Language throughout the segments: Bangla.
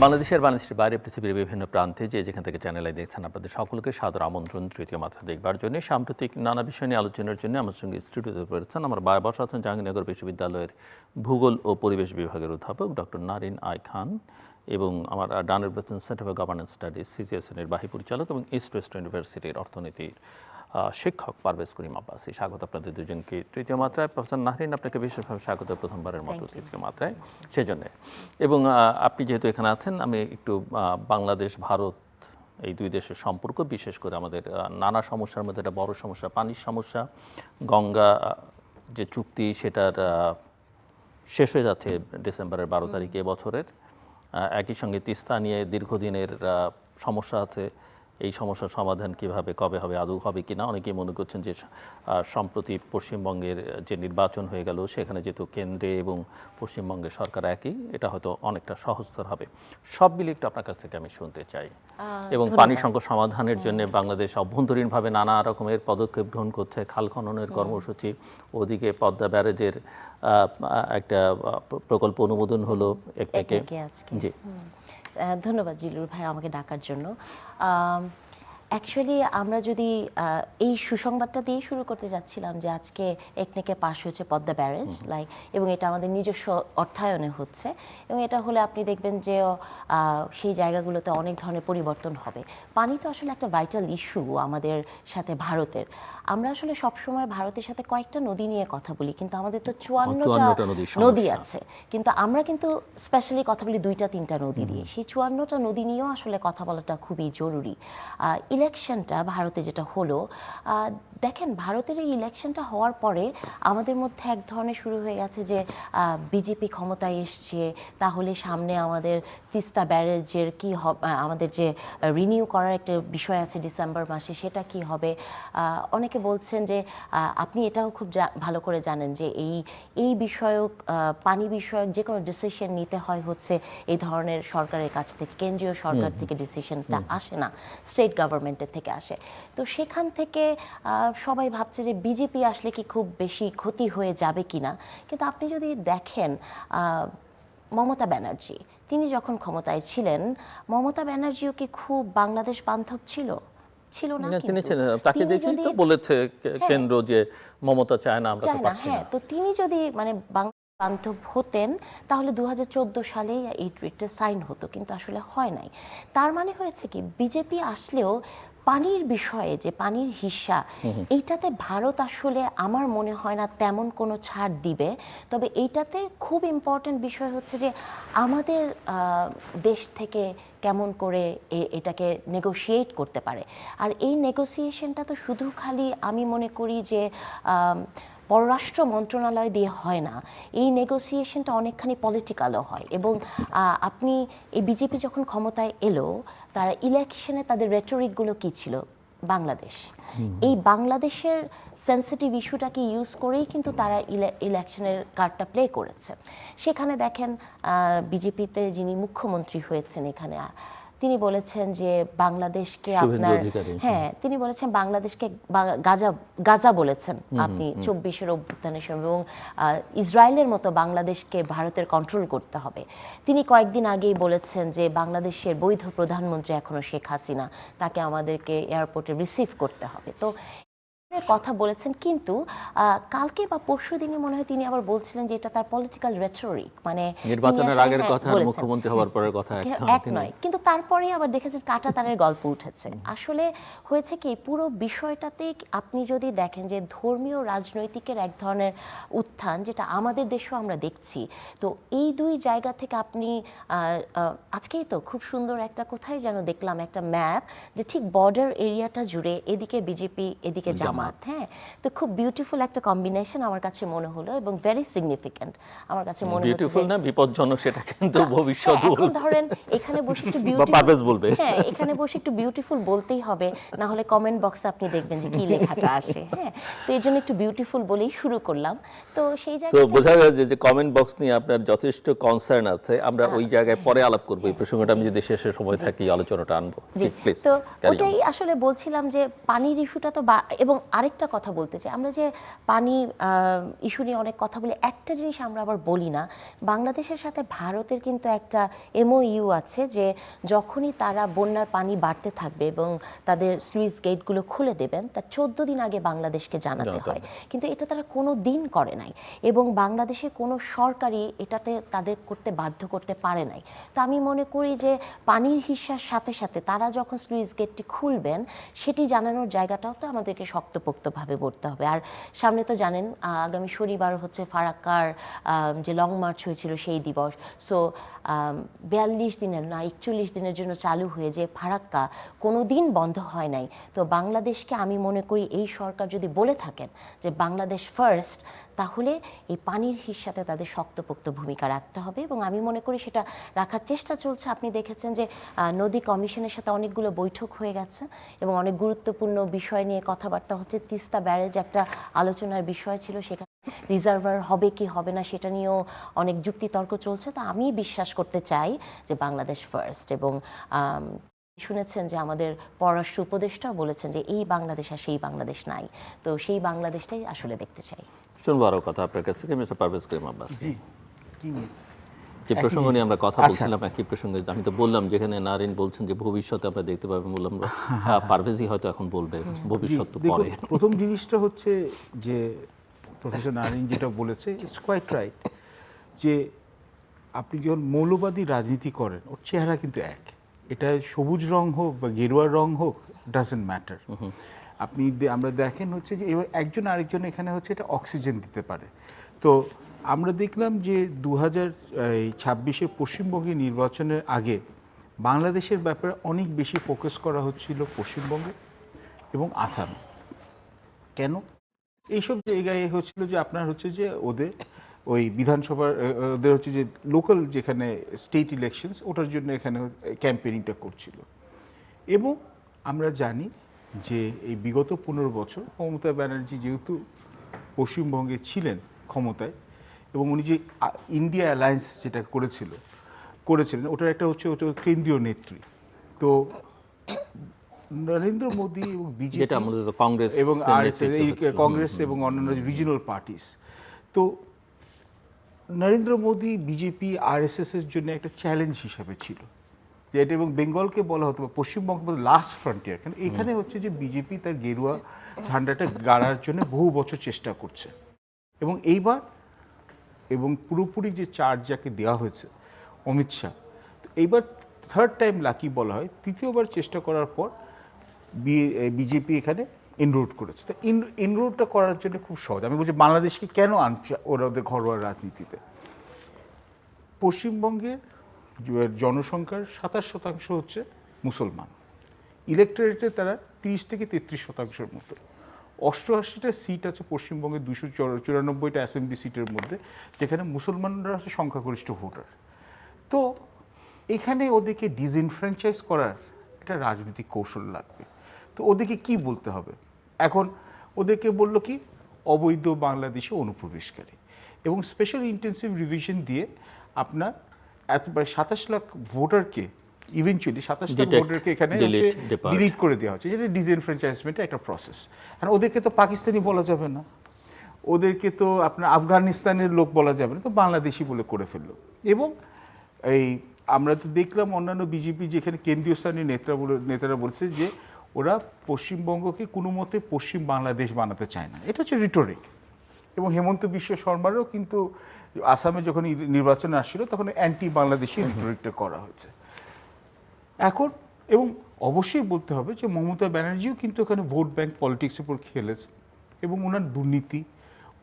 বাংলাদেশের বাইরে পৃথিবীর বিভিন্ন প্রান্তে যেখান থেকে চ্যানেলে দেখছেন আপনাদের সকলকে সাদর আমন্ত্রণ তৃতীয় মাত্রা দেখবার জন্য। সাম্প্রতিক নানা বিষয় নিয়ে আলোচনার জন্য আমার সঙ্গে স্টুডিওতে রয়েছেন আমার বসা আছেন জাহাঙ্গীরনগর বিশ্ববিদ্যালয়ের ভূগোল ও পরিবেশ বিভাগের অধ্যাপক ডক্টর নারিন আই খান এবং আমার ডানের রয়েছেন centre for governance studies CCS নির্বাহী পরিচালক এবং ইস্ট ওয়েস্ট ইউনিভার্সিটির অর্থনীতির শিক্ষক পারভেজ করিম আব্বাসী। স্বাগত আপনাদের দুজনকে তৃতীয় মাত্রায়। প্রফেসর নাহরিন, আপনাকে বিশেষভাবে স্বাগত প্রথমবারের মতো তৃতীয় মাত্রায় সেজন্য। এবং আপনি যেহেতু এখানে আছেন, আমি একটু বাংলাদেশ ভারত এই দুই দেশের সম্পর্ক, বিশেষ করে আমাদের নানা সমস্যার মধ্যে একটা বড় সমস্যা পানির সমস্যা। গঙ্গা যে চুক্তি সেটার শেষ হয়ে যাচ্ছে ডিসেম্বরের 12 তারিখে এবছরের। একই সঙ্গে তিস্তা নিয়ে দীর্ঘদিনের সমস্যা আছে। এই সমস্যার সমাধান কিভাবে, কবে হবে, আদৌ হবে কিনা। অনেকেই মনে করছেন যে সম্প্রতি পশ্চিমবঙ্গের যে নির্বাচন হয়ে গেল সেখানে যেহেতু কেন্দ্রে এবং পশ্চিমবঙ্গের সরকার একই, এটা হয়তো অনেকটা সহজতর হবে। সব মিলিয়ে একটু আপনার কাছ থেকে আমি শুনতে চাই। এবং পানি সংকট সমাধানের জন্য বাংলাদেশ অভ্যন্তরীণভাবে নানা রকমের পদক্ষেপ গ্রহণ করছে, খাল খননের কর্মসূচি, ওদিকে পদ্মা ব্যারেজের একটা প্রকল্প অনুমোদন হলো একটাকে। জি, ধন্যবাদ জিলুর ভাই আমাকে ডাকার জন্য। অ্যাকচুয়ালি আমরা যদি এই সুসংবাদটা দিয়ে শুরু করতে যাচ্ছিলাম যে আজকে একনেকে পাশ হয়েছে পদ্মা ব্যারেজ, এবং এটা আমাদের নিজস্ব অর্থায়নে হচ্ছে, এবং এটা হলে আপনি দেখবেন যে সেই জায়গাগুলোতে অনেক ধরনের পরিবর্তন হবে। পানি তো আসলে একটা ভাইটাল ইস্যু আমাদের সাথে ভারতের। আমরা আসলে সবসময় ভারতের সাথে কয়েকটা নদী নিয়ে কথা বলি, কিন্তু আমাদের তো 54টা নদী আছে, কিন্তু আমরা কিন্তু স্পেশালি কথা বলি 2-3টা নদী দিয়ে। সেই 54টা নদী নিয়েও আসলে কথা বলাটা খুবই জরুরি। ইলেকশনটা ভারতে যেটা হলো, দেখেন ভারতের এই ইলেকশনটা হওয়ার পরে আমাদের মধ্যে এক ধরনের শুরু হয়ে গেছে যে বিজেপি ক্ষমতায় এসছে, তাহলে সামনে আমাদের তিস্তা ব্যারেজের কি হবে, আমাদের যে রিনিউ করার একটা বিষয় আছে ডিসেম্বর মাসে, সেটা কি হবে। অনেকে বলছেন যে আপনি এটাও খুব ভালো করে জানেন যে এই বিষয়ক পানি বিষয়ক যে কোনো ডিসিশন নিতে হয় হচ্ছে এই ধরনের সরকারের কাছ থেকে, কেন্দ্রীয় সরকার থেকে ডিসিশনটা আসে না, স্টেট গভর্নমেন্টের থেকে আসে। তো সেখান থেকে সবাই ভাবছে যে বিজেপি আসলে কি খুব বেশি ক্ষতি হয়ে যাবে কিনা। কিন্তু আপনি যদি দেখেন মমতা ব্যানার্জি, তিনি যখন ক্ষমতায় ছিলেন, মমতা ব্যানার্জিও কি খুব বাংলাদেশ বান্ধব ছিল? ছিল না। তাকে দেখেই তো বলেছে কেন্দ্র যে মমতা চায় না, আমরা তো পারছি না। তো তিনি যদি মানে বান্ধব হতেন তাহলে 2014 সালে এই ট্রিটটা সাইন হতো, কিন্তু আসলে হয় নাই। তার মানে হয়েছে কি, বিজেপি আসলেও পানির বিষয়ে যে পানির হিস্সা, এইটাতে ভারত আসলে আমার মনে হয় না তেমন কোনো ছাড় দিবে। তবে এইটাতে খুব ইম্পর্টেন্ট বিষয় হচ্ছে যে আমাদের দেশ থেকে কেমন করে এটাকে নেগোশিয়েট করতে পারে। আর এই নেগোসিয়েশনটা তো শুধু খালি আমি মনে করি যে পররাষ্ট্র মন্ত্রণালয় দিয়ে হয় না, এই নেগোসিয়েশনটা অনেকখানি পলিটিক্যালও হয়। এবং আপনি এই বিজেপি যখন ক্ষমতায় এলো, তারা ইলেকশনে তাদের রেটরিকগুলো কী ছিল? বাংলাদেশ। এই বাংলাদেশের সেন্সিটিভ ইস্যুটাকে ইউজ করেই কিন্তু তারা ইলেকশনের কার্ডটা প্লে করেছে। সেখানে দেখেন বিজেপিতে যিনি মুখ্যমন্ত্রী হয়েছেন এখানে, তিনি বলেছেন যে বাংলাদেশকে আপনার, তিনি বলেছেন বাংলাদেশকে গাজা বলেছেন আপনি 24-এর অভ্যুত্থানের সময়, এবং ইসরায়েলের মতো বাংলাদেশকে ভারতের কন্ট্রোল করতে হবে। তিনি কয়েকদিন আগেই বলেছেন যে বাংলাদেশের বৈধ প্রধানমন্ত্রী এখনো শেখ হাসিনা, তাকে আমাদেরকে এয়ারপোর্টে রিসিভ করতে হবে। তো কথা বলেছেন, কিন্তু কালকে বা পরশু দিনে মনে হয় তিনি আবার বলছিলেন যে এটা তার পলিটিক্যাল রেটরিক, মানে নির্বাচনের আগের কথা আর মুখ্যমন্ত্রী হওয়ার পরের কথা এক নয়। কিন্তু তারপরে আবার দেখেছেন কাঁটাতারের গল্প উঠেছে। আসলে হয়েছে কি, পুরো বিষয়টাতে আপনি যদি দেখেন যে ধর্মীয় রাজনৈতিকের এক ধরনের উত্থান, যেটা আমাদের দেশেও আমরা দেখছি। তো এই দুই জায়গা থেকে আপনি আজকেই তো খুব সুন্দর একটা, কোথায় যেন দেখলাম একটা ম্যাপ, যে ঠিক বর্ডার এরিয়াটা জুড়ে এদিকে বিজেপি এদিকে জামাত। হ্যাঁ, তো খুব বিউটিফুল একটা কম্বিনেশন আমার কাছে মনে হলো, এবং ভেরি সিগনিফিক্যান্ট আমার কাছে মনে হচ্ছে। বিউটিফুল না বিপজ্জনক সেটা কিন্তু ভবিষ্যৎ এখন ধরেন এখানে বসে একটু বিউটিফুল বলবে, হ্যাঁ এখানে বসে একটু বিউটিফুল বলতেই হবে, না হলে কমেন্ট বক্সে আপনি দেখবেন যে কি লেখাটা আসে। হ্যাঁ, তো এই জন্য একটু বিউটিফুল বলেই শুরু করলাম। তো সেই জায়গায় বোঝা যায় যে কমেন্ট বক্স নিয়ে আপনার যথেষ্ট কনসার্ন আছে। আমরা ওই জায়গায় পরে আলাপ করব এই প্রসঙ্গটা, আমি যদি শেষের সময় থাকি আলোচনাটা আনবো। তো ওটাই আসলে বলছিলাম যে পানির ইস্যুটা তো, এবং আরেকটা কথা বলতে চাই, আমরা যে পানি ইস্যু নিয়ে অনেক কথা বলি, একটা জিনিস আমরা আবার বলি না, বাংলাদেশের সাথে ভারতের কিন্তু একটা MOU আছে যে যখনই তারা বন্যার পানি বাড়তে থাকবে এবং তাদের স্লুইস গেটগুলো খুলে দেবেন তার 14 দিন আগে বাংলাদেশকে জানাতে হয়, কিন্তু এটা তারা কোনো দিন করে নাই এবং বাংলাদেশের কোনো সরকারই এটাতে তাদের করতে বাধ্য করতে পারে নাই। তো আমি মনে করি যে পানির হিস্যার সাথে সাথে তারা যখন স্লুইস গেটটি খুলবেন সেটি জানানোর জায়গাটাও তো আমাদেরকে শক্তপোক্তভাবে করতে হবে। আর সামনে তো জানেন আগামী শনিবার হচ্ছে ফারাক্কার যে লং মার্চ হয়েছিল সেই দিবস। সো 42 দিনের না 41 দিনের জন্য চালু হয়ে যে ফারাক্কা কোনো দিন বন্ধ হয় নাই। তো বাংলাদেশকে আমি মনে করি এই সরকার যদি বলে থাকেন যে বাংলাদেশ ফার্স্ট, তাহলে এই পানির হিস্যাতে তাদের শক্তপোক্ত ভূমিকা রাখতে হবে এবং আমি মনে করি সেটা রাখার চেষ্টা চলছে। আপনি দেখেছেন যে নদী কমিশনের সাথে অনেকগুলো বৈঠক হয়ে গেছে এবং অনেক গুরুত্বপূর্ণ বিষয় নিয়ে কথাবার্তা হচ্ছে। তিস্তা ব্যারেজ একটা আলোচনার বিষয় ছিল, সেখানে রিজার্ভার হবে কি হবে না সেটা নিয়েও অনেক যুক্তিতর্ক চলছে। তো আমি বিশ্বাস করতে চাই যে বাংলাদেশ ফার্স্ট। এবং শুনেছেন যে আমাদের পররাষ্ট্র উপদেষ্টাও বলেছেন যে এই বাংলাদেশ আর সেই বাংলাদেশ নাই, তো সেই বাংলাদেশটাই আসলে দেখতে চাই। শুনবো আরো কথা আপনার কাছ থেকে, মিস্টার পারভেজ করিম আব্বাস। জি, কি নিয়ে? যে প্রসঙ্গ নিয়ে আমরা কথা বলছিলাম একই প্রসঙ্গে, আমি তো বললাম যেখানে নারিন বলছেন যে ভবিষ্যতে আমরা দেখতে পাবেন, বললাম পারভেজই হয়তো এখন বলবে ভবিষ্যৎ তো দেখুন, পরে। প্রথম জিনিসটা হচ্ছে যে প্রফেসর নারিন যেটা বলেছে ইটস কোয়াইট রাইট, যে আপনি যখন মৌলবাদী রাজনীতি করেন ওর চেহারা কিন্তু এক, এটা সবুজ রং হোক বা গেরুয়া রং হোক, ডাজেন্ট ম্যাটার। আপনি আমরা দেখেন হচ্ছে যে এবার একজন আরেকজন এখানে হচ্ছে এটা অক্সিজেন দিতে পারে। তো আমরা দেখলাম যে 2026 পশ্চিমবঙ্গে নির্বাচনের আগে বাংলাদেশের ব্যাপারে অনেক বেশি ফোকাস করা হচ্ছিল পশ্চিমবঙ্গে এবং আসামে। কেন? এইসব জায়গায় হচ্ছিল যে আপনার হচ্ছে যে ওদের ওই বিধানসভার ওদের হচ্ছে যে লোকাল যেখানে স্টেট ইলেকশনস ওটার জন্য এখানে ক্যাম্পেইনিংটা করছিল। এবং আমরা জানি যে এই বিগত 15 বছর মমতা ব্যানার্জি যেহেতু পশ্চিমবঙ্গে ছিলেন ক্ষমতায়, এবং উনি যে ইন্ডিয়া অ্যালায়েন্স যেটা করেছিলেন ওটার একটা হচ্ছে কেন্দ্রীয় নেত্রী। তো নরেন্দ্র মোদী এবং বিজেপি কংগ্রেস এবং কংগ্রেস এবং অন্যান্য রিজিনাল পার্টিস, তো নরেন্দ্র মোদী বিজেপি RSS এর জন্য একটা চ্যালেঞ্জ হিসাবে ছিল যেটা, এবং বেঙ্গলকে বলা হতো পশ্চিমবঙ্গ লাস্ট ফ্রন্টিয়ার। কারণ এখানে হচ্ছে যে বিজেপি তার গেরুয়া ঝান্ডাটা গাড়ার জন্য বহু বছর চেষ্টা করছে, এবং এইবার এবং পুরোপুরি যে চার্জ যাকে দেওয়া হয়েছে অমিত শাহ, এইবার থার্ড টাইম লাকি বলা হয়, তৃতীয়বার চেষ্টা করার পর বিজেপি এখানে ইনরোড করেছে। তো ইনরোডটা করার জন্য খুব সহজ। আমি বলছি বাংলাদেশকে কেন আনছে ওরা ওদের ঘরোয়া রাজনীতিতে। পশ্চিমবঙ্গের জনসংখ্যার 27% হচ্ছে মুসলমান, ইলেকটোরেটে তারা 30 থেকে 33% মতো। 88টা সিট আছে পশ্চিমবঙ্গের 294টা অ্যাসেম্বলি সিটের মধ্যে, যেখানে মুসলমানরা হচ্ছে সংখ্যাগরিষ্ঠ ভোটার। তো এখানে ওদেরকে ডিসইনফ্র্যাঞ্চাইজ করার একটা রাজনৈতিক কৌশল লাগবে। তো ওদেরকে কি বলতে হবে এখন? ওদেরকে বলল কি অবৈধ বাংলাদেশে অনুপ্রবেশকারী, এবং স্পেশাল ইন্টেন্সিভ রিভিশন দিয়ে আপনার প্রায় 27 লাখ ভোটারকে ইভেনচুয়ালি 27 লাখ ভোটারকে এখানে ডিলিট করে দেওয়া হচ্ছে, যেটা ডিসএনফ্র্যাঞ্চাইজমেন্টের একটা প্রসেস। আর ওদেরকে তো পাকিস্তানি বলা যাবে না, ওদেরকে তো আপনার আফগানিস্তানের লোক বলা যাবে না, তো বাংলাদেশি বলে করে ফেললো। এবং এই আমরা তো দেখলাম অন্যান্য বিজেপি যেখানে কেন্দ্রীয় স্থানীয় নেতারা বলছে যে ওরা পশ্চিমবঙ্গকে কোনো মতে পশ্চিম বাংলাদেশ বানাতে চায় না, এটা হচ্ছে রিটোরিক। এবং হেমন্ত বিশ্ব শর্মারও কিন্তু আসামে যখন নির্বাচন আসছিল তখন অ্যান্টি বাংলাদেশি রিটোরিকটা করা হয়েছে এখন। এবং অবশ্যই বলতে হবে যে মমতা ব্যানার্জিও কিন্তু এখানে ভোট ব্যাংক পলিটিক্সের উপর খেলেছে, এবং ওনার দুর্নীতি,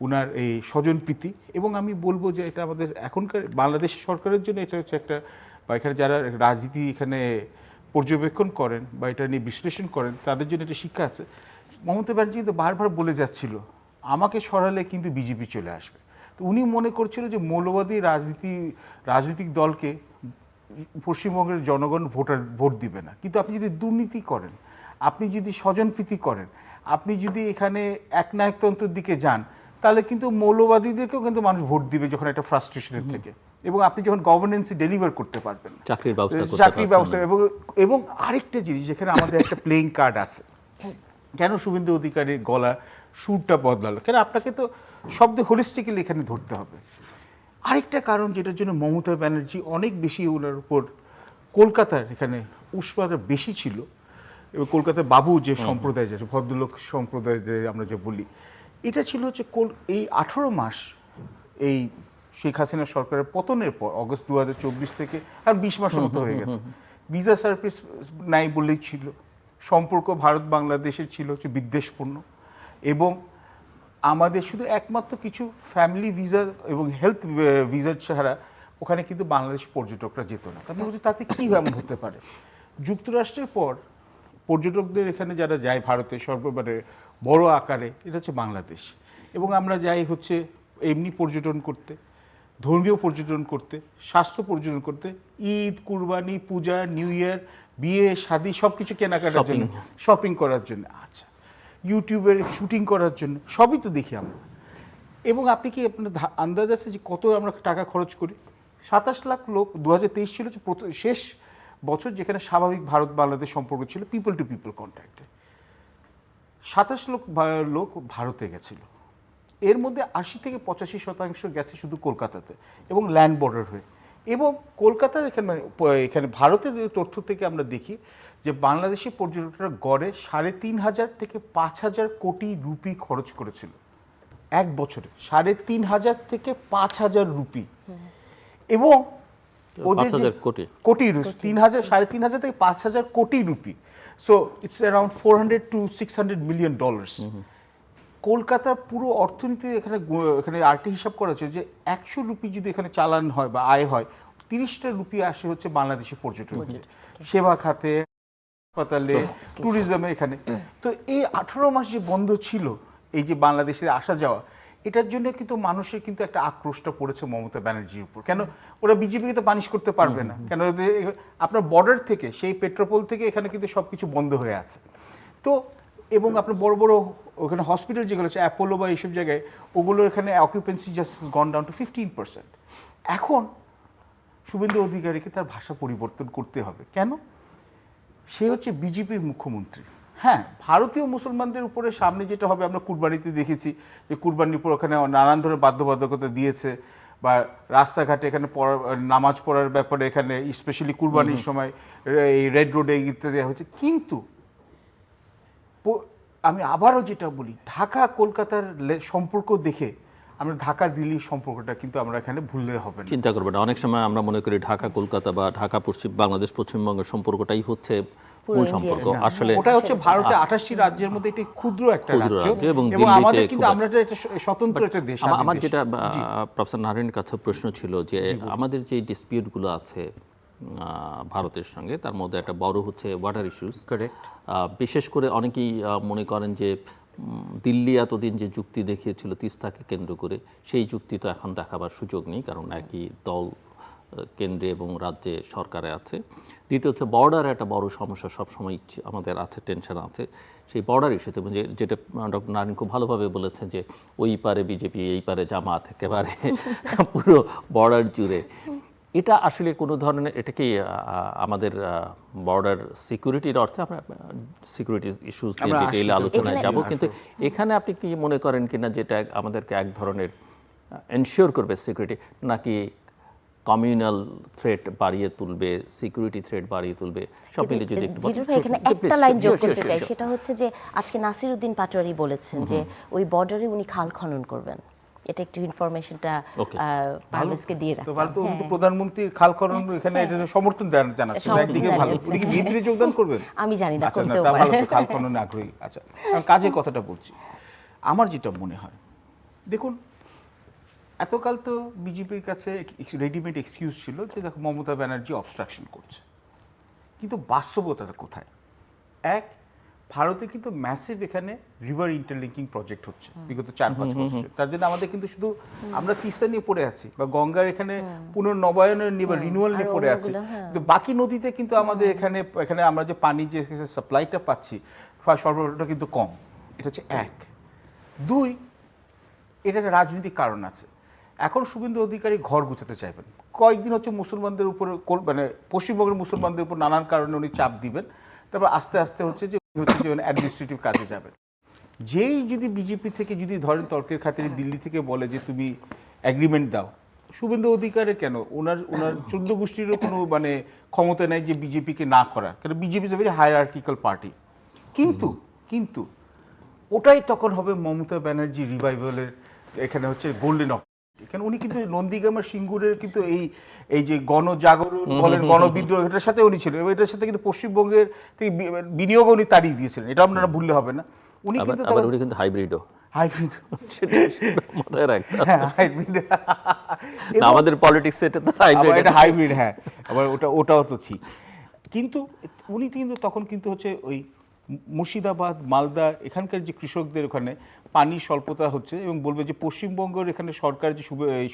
ওনার এই স্বজনপ্রীতি, এবং আমি বলবো যে এটা আমাদের এখনকার বাংলাদেশ সরকারের জন্য এটা হচ্ছে একটা, বা এখানে যারা রাজনীতি এখানে পর্যবেক্ষণ করেন বা এটা নিয়ে বিশ্লেষণ করেন তাদের জন্য এটা শিক্ষা আছে। মমতা ব্যানার্জি কিন্তু বারবার বলে যাচ্ছিল আমাকে সরালে কিন্তু বিজেপি চলে আসবে। তো উনি মনে করছিল যে মৌলবাদী রাজনৈতিক দলকে পশ্চিমবঙ্গের জনগণ ভোট দিবে না, কিন্তু আপনি যদি দুর্নীতি করেন, আপনি যদি স্বজনপ্রীতি করেন, আপনি যদি এখানে একনায়কতন্ত্রের দিকে যান, তাহলে কিন্তু মৌলবাদীদেরকেও কিন্তু মানুষ ভোট দিবে যখন একটা ফ্রাস্ট্রেশনের থেকে, এবং আপনি যখন গভর্নেন্সে ডেলিভার করতে পারবেন, চাকরির ব্যবস্থা। এবং আরেকটা জিনিস যেখানে আমাদের একটা প্লেইং কার্ড আছে, কেন শুভেন্দু অধিকারীর গলা সুরটা বদলালো, কেন আপনাকে তো শব্দ হোলিস্টিক্যালি এখানে ধরতে হবে। আরেকটা কারণ যেটার জন্য মমতা ব্যানার্জি অনেক বেশি ওনার উপর, কলকাতার এখানে উষ্ণতা বেশি ছিল, এবং কলকাতার বাবু যে সম্প্রদায় আছে, ভদ্রলোক সম্প্রদায় যে আমরা যে বলি, এটা ছিল হচ্ছে এই 18 মাস এই শেখ হাসিনা সরকারের পতনের পর, অগস্ট 2024 থেকে আর 20 মাসের মতো হয়ে গেছে, ভিসা সার্ভিস নাই বললেই ছিল, সম্পর্ক ভারত বাংলাদেশের ছিল হচ্ছে বিদ্বেষপূর্ণ, এবং আমাদের শুধু একমাত্র কিছু ফ্যামিলি ভিসা এবং হেলথ ভিসা ছাড়া ওখানে কিন্তু বাংলাদেশ পর্যটকরা যেত না। তার মানে তাতে কী এমন হতে পারে? যুক্তরাষ্ট্রের পর পর্যটকদের এখানে যারা যায় ভারতে মানে বড় আকারে, এটা হচ্ছে বাংলাদেশ। এবং আমরা যাই হচ্ছে এমনি পর্যটন করতে, ধর্মীয় পর্যটন করতে, স্বাস্থ্য পর্যটন করতে, ঈদ, কুরবানি, পূজা, নিউ ইয়ার, বিয়ে, শাদী সব কিছু কেনাকাটার জন্য, শপিং করার জন্য, আচ্ছা ইউটিউবের শুটিং করার জন্য, সবই তো দেখি আমরা। এবং আপনি কি আপনার আন্দাজ আছে যে কত আমরা টাকা খরচ করি? 27 লাখ লোক 2023 ছিল যে শেষ বছর যেখানে স্বাভাবিক ভারত বাংলাদেশ সম্পর্ক ছিল, পিপল টু পিপল কন্ট্যাক্টে 27 লোক ভারতে গেছিল। এর মধ্যে 80 থেকে 85% গেছে শুধু কলকাতাতে এবং ল্যান্ড বর্ডার হয়ে। এবং কলকাতার এখানে ভারতের তথ্য থেকে আমরা দেখি যে বাংলাদেশি পর্যটকরা গড়ে 3,500 থেকে 5,000 কোটি রুপি খরচ করেছিল এক বছরে, 3,500 থেকে 5,000 রুপি। এবং ওদের যে কোটি 3,500 থেকে 5,000 কোটি rupee, so it's around $400 to $600 million. কলকাতার পুরো অর্থনীতি এখানে আরেকটি হিসাব করা হচ্ছে যে 100 রুপি যদি এখানে চালান হয় বা আয় হয়, 30টা রুপি আসে হচ্ছে বাংলাদেশি পর্যটকদের, সেবা খাতে, হাসপাতালে, ট্যুরিজমে এখানে। তো এই 18 মাস যে বন্ধ ছিল এই যে বাংলাদেশের আসা যাওয়া, এটার জন্য কিন্তু মানুষের কিন্তু একটা আক্রোশটা পড়েছে মমতা ব্যানার্জির উপর। কেন ওরা বিজেপিকে তো পানিশ করতে পারবে না, কেন আপনার বর্ডার থেকে সেই পেট্রোপোল থেকে এখানে কিন্তু সব কিছু বন্ধ হয়ে আছে। তো এবং আপনার বড় বড় ওখানে হসপিটাল যেগুলো আছে অ্যাপোলো বা এইসব জায়গায়, ওগুলো এখানে occupancy just gone down to 15%। এখন শুভেন্দু অধিকারীকে তার ভাষা পরিবর্তন করতে হবে। কেন? সে হচ্ছে বিজেপির মুখ্যমন্ত্রী। হ্যাঁ, ভারতীয় মুসলমানদের উপরে সামনে যেটা হবে, আমরা কুরবানিতে দেখেছি যে কুরবানির উপর ওখানে নানান ধরনের বাধ্যবাধকতা দিয়েছে, বা রাস্তাঘাটে এখানে নামাজ পড়ার ব্যাপারে এখানে স্পেশালি কুরবানির সময় এই রেড রোডে ইত্যাদি দেওয়া হচ্ছে। কিন্তু আমি আবারও যেটা বলি, ঢাকা কলকাতার সম্পর্ক দেখে আমরা ঢাকা দিল্লির সম্পর্কটা কিন্তু আমরা এখানে ভুললে হবে না, চিন্তা করবো না। অনেক সময় আমরা মনে করি ঢাকা কলকাতা বা ঢাকা বাংলাদেশ পশ্চিমবঙ্গের সম্পর্কটাই হচ্ছে মূল সম্পর্ক। আসলে ওটা হচ্ছে ভারতে 28টি রাজ্যের মধ্যে একটি ক্ষুদ্র একটা রাজ্য, এবং আমাদের কিন্তু আমরা একটা স্বতন্ত্র একটা দেশ। আমার যেটা প্রফেসর নারায়ণের কাছে প্রশ্ন ছিল যে আমাদের যে ডিসপিউটগুলো আছে ভারতের সঙ্গে, তার মধ্যে একটা বড় হচ্ছে ওয়াটার ইস্যুস। কারেক্ট। বিশেষ করে অনেকেই মনে করেন যে দিল্লি এতদিন যে যুক্তি দেখিয়েছিল তিস্তাকে কেন্দ্র করে, সেই যুক্তি তো এখন দেখাবার সুযোগ নেই, কারণ একই দল কেন্দ্রে এবং রাজ্যে সরকারে আছে। দ্বিতীয় হচ্ছে বর্ডার একটা বড় সমস্যা সবসময় আমাদের আছে, টেনশন আছে সেই বর্ডার ইস্যুতে। যেটা ডক্টর নারায়ণ খুব ভালোভাবে বলেছেন যে ওই পারে বিজেপি, এই পারে জামাত, একেবারে পুরো বর্ডার জুড়ে। এটা আসলে কোনো ধরনের, এটা কি আমাদের বর্ডার সিকিউরিটির অর্থে, আমরা সিকিউরিটি ইস্যুস নিয়ে ডিটেইলে আলোচনায় যাব, কিন্তু এখানে আপনি কি মনে করেন কিনা যেটা আমাদেরকে এক ধরনের এনশিওর করবে সিকিউরিটি, নাকি কমিউনাল থ্রেট বাড়িয়ে তুলবে, সিকিউরিটি থ্রেট বাড়িয়ে তুলবে, সব মিলে যদি একটু এখানে একটা লাইন যোগ করতে চাই, সেটা হচ্ছে যে আজকে নাসিরউদ্দিন পাটোয়ারি বলেছেন যে ওই বর্ডারে উনি খাল খনন করবেন। এটা একটু ইনফরমেশনটা পারভেজকে দিয়ে রাখুন। তো প্রধানমন্ত্রীর খাল খনন এখানে সমর্থন জানাচ্ছেন, একদিকে ভালো। উনি কি বিএনপিতে যোগদান করবেন? আমি জানি না, আচ্ছা, করতেও ভালো, পারে। তো খাল খননে আগ্রহী। আচ্ছা, আমি কাজের কথাটা বলছি। আমার যেটা মনে হয়, দেখুন এতকাল তো বিজেপির কাছে রেডিমেড এক্সকিউজ ছিল যে দেখো মমতা ব্যানার্জি অবস্ট্রাকশন করছে, কিন্তু বাস্তবতা কোথায়? এক, ভারতে কিন্তু ম্যাসিভ এখানে রিভার ইন্টারলিঙ্কিং প্রজেক্ট হচ্ছে বিগত 4-5 বছর। তার জন্য আমাদের কিন্তু শুধু আমরা তিস্তা নিয়ে পড়ে আছি, বা গঙ্গার এখানে পুনর্নবায়নের নিয়ে বা রিনিউয়াল নিয়ে পড়ে আছি, কিন্তু বাকি নদীতে কিন্তু আমাদের এখানে আমরা যে পানি যে সাপ্লাইটা পাচ্ছি সরবরাহটা কিন্তু কম। এটা হচ্ছে এক। দুই, এটা একটা রাজনৈতিক কারণ আছে। এখন শুভেন্দু অধিকারী ঘর গুছাতে চাইবেন, কয়েকদিন হচ্ছে মুসলমানদের উপর, মানে পশ্চিমবঙ্গের মুসলমানদের উপর নানান কারণে উনি চাপ দিবেন, তারপর আস্তে আস্তে হচ্ছে যে হচ্ছে যে অ্যাডমিনিস্ট্রেটিভ কাজে যাবেন। যেই যদি বিজেপি থেকে যদি ধরেন তর্কের খাতিরে দিল্লি থেকে বলে যে তুমি এগ্রিমেন্ট দাও, শুভেন্দু অধিকারে কেন ওনার 14 গোষ্ঠীরও কোনো মানে ক্ষমতা নেই যে বিজেপিকে না করার, কারণ BJP is a very hierarchical party. কিন্তু ওটাই তখন হবে মমতা ব্যানার্জি রিভাইভালের এখানে হচ্ছে গোল্ডেন অপরচুনিটি। কারণ উনি কিন্তু নন্দীগ্রামের সিঙ্গুরের কিন্তু এই যে গণজাগরণ বলেন, গণবিদ্রোহ, এটার সাথে উনি ছিলেন এবং এটার সাথে কিন্তু পশ্চিমবঙ্গের থেকে বিনিয়োগ উনি তাড়িয়ে দিয়েছিলেন, এটা আপনারা ভুললে হবে না। উনি কিন্তু উনি কিন্তু হাইব্রিডও, হাইব্রিড মাথায় রাখতে হবে। হ্যাঁ হাইব্রিড না, আমাদের পলিটিক্স এটা তো হাইব্রিড, এটা হাইব্রিড, হ্যাঁ আবার ওটাও তো ঠিক। কিন্তু উনি কিন্তু তখন কিন্তু হচ্ছে ওই মুর্শিদাবাদ, মালদা এখানকার যে কৃষকদের ওখানে পানি স্বল্পতা হচ্ছে এবং বলবে যে পশ্চিমবঙ্গের এখানে সরকার যে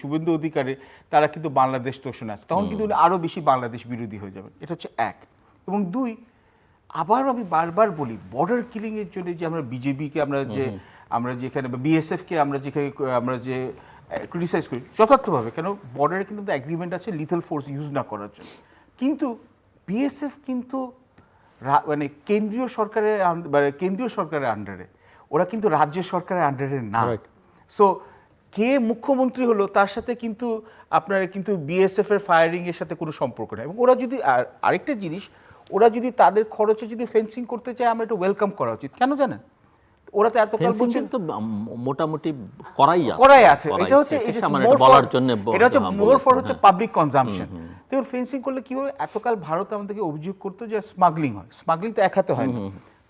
শুভেন্দু অধিকারে তারা কিন্তু বাংলাদেশ তোষণ আছে, তখন কিন্তু উনি আরও বেশি বাংলাদেশ বিরোধী হয়ে যাবেন। এটা হচ্ছে এক। এবং দুই, আবার আমি বারবার বলি বর্ডার কিলিংয়ের জন্য যে আমরা বিজেপিকে আমরা যেখানে বিএসএফকে আমরা যে ক্রিটিসাইজ করি যথার্থভাবে, কেন বর্ডারে কিন্তু অ্যাগ্রিমেন্ট আছে লিথল ফোর্স ইউজ না করার জন্য, কিন্তু বিএসএফ কিন্তু মানে কেন্দ্রীয় সরকারের আন্ডারে, ওরা কিন্তু রাজ্য সরকারের আন্ডারে না। সো কে মুখ্যমন্ত্রী হলো তার সাথে কিন্তু আপনার কিন্তু বিএসএফ এর ফায়ারিং এর সাথে কোনো সম্পর্ক নেই। এবং ওরা যদি আরেকটা জিনিস, ওরা যদি তাদের খরচে যদি ফেন্সিং করতে চায়, আমরা এটা ওয়েলকাম করা উচিত। কেন জানেন? ওরা তো এতকাল কিন্তু মোটামুটি করাই আছে। এটা হচ্ছে বলার জন্য, এটা হচ্ছে মোর ফর হচ্ছে পাবলিক কনজাম্পশন। তো ফেন্সিং করলে কি হবে, এতকাল ভারত আমাদেরকে অভিযোগ করতো যে স্মাগলিং হয়, স্মাগলিং তো এক হাতে হয় না।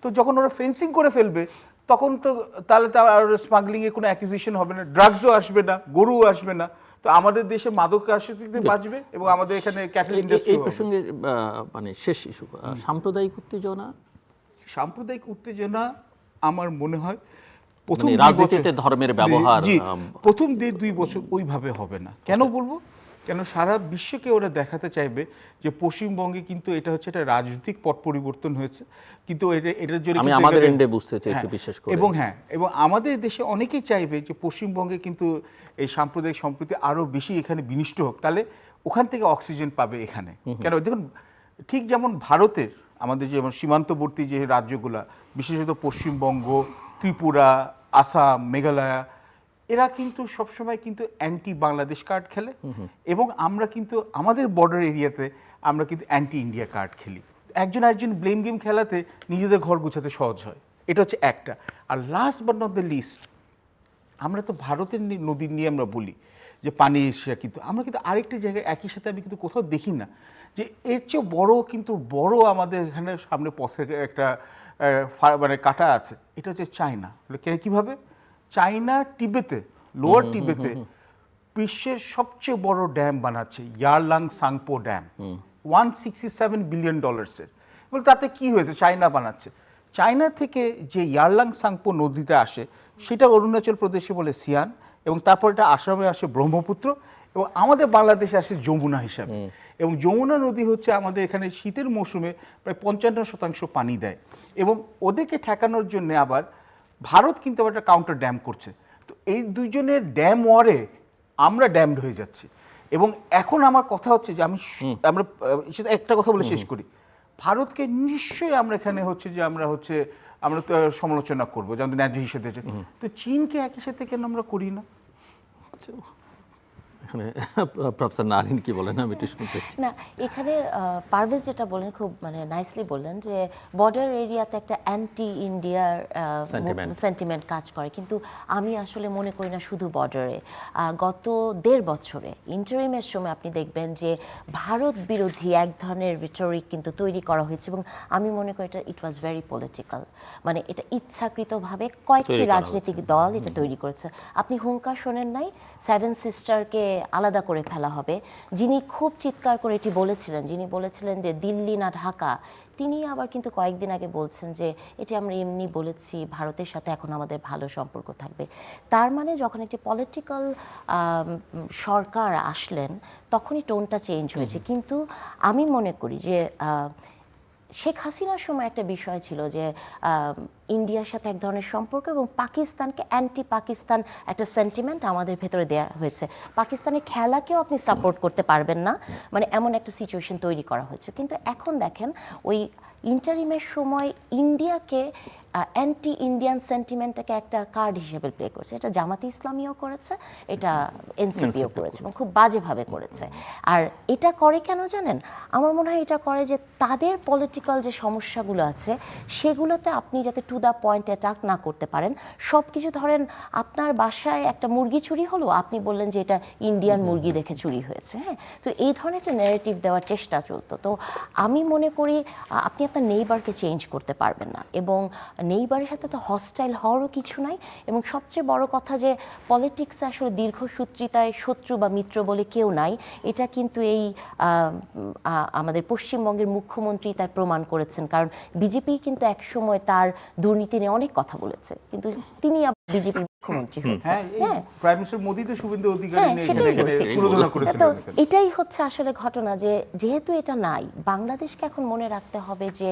তো যখন ওরা ফেন্সিং করে ফেলবে তখন তো তাহলে তো আর স্মাগলিং এর কোনো অ্যাকুইজিশন হবে না, ড্রাগসও আসবে না, গরুও আসবে না। তো আমাদের দেশে মাদক আসক্তি বাঁচবে এবং আমাদের এখানে ক্যাটেল ইন্ডাস্ট্রি। এই প্রসঙ্গে মানে শেষ ইস্যু, সাম্প্রদায়িক উত্তেজনা আমার মনে হয় প্রথম রাজনীতিতে ধর্মের ব্যবহার প্রথম 1.5-2 বছর ওইভাবে হবে না। কেন বলবো? কেন সারা বিশ্বকে ওরা দেখাতে চাইবে যে পশ্চিমবঙ্গে কিন্তু এটা হচ্ছে একটা রাজনৈতিক পট পরিবর্তন হয়েছে, কিন্তু এটার জন্য আমি আমাদের এন্ডে বুঝতে চাইছি বিশেষ করে। এবং আমাদের দেশে অনেকেই চাইবে যে পশ্চিমবঙ্গে কিন্তু এই সাম্প্রদায়িক সম্প্রীতি আরো বেশি এখানে বিনিষ্ট হোক, তাহলে ওখান থেকে অক্সিজেন পাবে এখানে। কেন দেখুন, ঠিক যেমন ভারতের আমাদের যেমন সীমান্তবর্তী যে রাজ্যগুলা, বিশেষত পশ্চিমবঙ্গ, ত্রিপুরা, আসাম, মেঘালয়, এরা কিন্তু সবসময় কিন্তু অ্যান্টি বাংলাদেশ কার্ড খেলে এবং আমরা কিন্তু আমাদের বর্ডার এরিয়াতে আমরা কিন্তু অ্যান্টি ইন্ডিয়া কার্ড খেলি। একজন ব্লেম গেম খেলাতে নিজেদের ঘর গুছাতে সহজ হয়। এটা হচ্ছে একটা। আর last but not the least, আমরা তো ভারতের নদী নিয়ে আমরা বলি যে পানি এশিয়া, কিন্তু আমরা কিন্তু আরেকটি জায়গায় একই সাথে আমি কিন্তু কোথাও দেখি না যে এর চেয়ে বড় আমাদের এখানে সামনে পথে একটা মানে কাটা আছে, এটা হচ্ছে চায়না। কীভাবে? চায়না টিবেতে, লোয়ার টিবেতে বিশ্বের সবচেয়ে বড় ড্যাম বানাচ্ছে, ইয়ারলাং সাংপো ড্যাম, $167 বিলিয়ন। বলে তাতে কি হয়েছে? চায়না বানাচ্ছে। চায়না থেকে যে ইয়ারলাং সাংপো নদীতে আসে সেটা অরুণাচল প্রদেশে বলে সিয়ান, এবং তারপর এটা আসামে আসে ব্রহ্মপুত্র, এবং আমাদের বাংলাদেশে আসে যমুনা হিসাবে। এবং যমুনা নদী হচ্ছে আমাদের এখানে শীতের মৌসুমে প্রায় 55% পানি দেয়। এবং ওদেরকে ঠেকানোর জন্য আবার ভারত কিন্তু আবার একটা কাউন্টার ড্যাম করছে। তো এই দুইজনের ড্যাম ওয়ারে আমরা ড্যামড হয়ে যাচ্ছি। এবং এখন আমার কথা হচ্ছে যে আমরা একটা কথা বলে শেষ করি, ভারতকে নিশ্চয়ই আমরা এখানে হচ্ছে যে আমরা তো সমালোচনা করবো যেমন ন্যায্য হিসেবে, তো চীনকে একই সাথে কেন আমরা করি না? এখানে প্রফেসর নারিন কি বলেন, আমি একটু শুনতে চাই। না, এখানে পারভেজ যেটা বলেন খুব মানে নাইসলি বললেন যে বর্ডার এরিয়াতে একটা অ্যান্টি ইন্ডিয়ার সেন্টিমেন্ট কাজ করে, কিন্তু আমি আসলে মনে করি না শুধু বর্ডারে। গত 1.5 বছরে ইন্টারিমের সময় আপনি দেখবেন যে ভারত বিরোধী এক ধরনের রিটরিক কিন্তু তৈরি করা হয়েছে, এবং আমি মনে করি এটা ইট ওয়াজ ভেরি পলিটিক্যাল, মানে এটা ইচ্ছাকৃতভাবে কয়েকটি রাজনৈতিক দল এটা তৈরি করেছে। আপনি হুঙ্কার শোনেন নাই 7 সিস্টারকে আলাদা করে ফেলা হবে? যিনি খুব চিৎকার করে এটি বলেছিলেন, যিনি বলেছিলেন যে দিল্লি না ঢাকা, তিনি আবার কিন্তু কয়েকদিন আগে বলছেন যে এটি আমরা এমনি বলেছি, ভারতের সাথে এখন আমাদের ভালো সম্পর্ক থাকবে। তার মানে যখন একটি পলিটিক্যাল সরকার আসলেন তখনই টোনটা চেঞ্জ হয়েছে। কিন্তু আমি মনে করি যে শেখ হাসিনার সময় একটা বিষয় ছিল যে ইন্ডিয়ার সাথে এক ধরনের সম্পর্ক এবং পাকিস্তানকে অ্যান্টি পাকিস্তান একটা সেন্টিমেন্ট আমাদের ভেতরে দেওয়া হয়েছে। পাকিস্তানের খেলাকেও আপনি সাপোর্ট করতে পারবেন না, মানে এমন একটা সিচুয়েশন তৈরি করা হয়েছে। কিন্তু এখন দেখেন ওই ইন্টারিমের সময় ইন্ডিয়াকে অ্যান্টি ইন্ডিয়ান সেন্টিমেন্টটাকে একটা কার্ড হিসেবে প্লে করছে। এটা জামাতে ইসলামীও করেছে, এটা এনসিপিও করেছে এবং খুব বাজেভাবে করেছে। আর এটা করে কেন জানেন? আমার মনে হয় এটা করে যে তাদের পলিটিক্যাল যে সমস্যাগুলো আছে সেগুলোতে আপনি যাতে টু দ্য পয়েন্ট অ্যাটাক না করতে পারেন। সব কিছু ধরেন আপনার বাসায় একটা মুরগি চুরি হলো, আপনি বললেন যে এটা ইন্ডিয়ান মুরগি দেখে চুরি হয়েছে, হ্যাঁ, তো এই ধরনের একটা ন্যারেটিভ দেওয়ার চেষ্টা চলতো। তো আমি মনে করি আপনি আপনার নেইবারকে চেঞ্জ করতে পারবেন না, এবং নেইবারের সাথে তো হস্টাইল হওয়ারও কিছু নাই। এবং সবচেয়ে বড় কথা যে পলিটিক্সে আসলে দীর্ঘসূত্রিতায় শত্রু বা মিত্র বলে কেউ নাই, এটা কিন্তু এই আমাদের পশ্চিমবঙ্গের মুখ্যমন্ত্রী তার প্রমাণ করেছেন। কারণ বিজেপি কিন্তু একসময় তার দুর্নীতি নিয়ে অনেক কথা বলেছে, কিন্তু তিনি বিজেপির মুখ্যমন্ত্রী হয়েছে। হ্যাঁ, প্রাইম মিনিস্টার মোদি তো শুভেন্দু অধিকারী হ্যাঁ, নিয়ে সেটাই এখানে বলছি। তুলনা তো করেছিলেন। এটাই হচ্ছে আসলে ঘটনা, যে যেহেতু এটা নাই, বাংলাদেশকে এখন মনে রাখতে হবে যে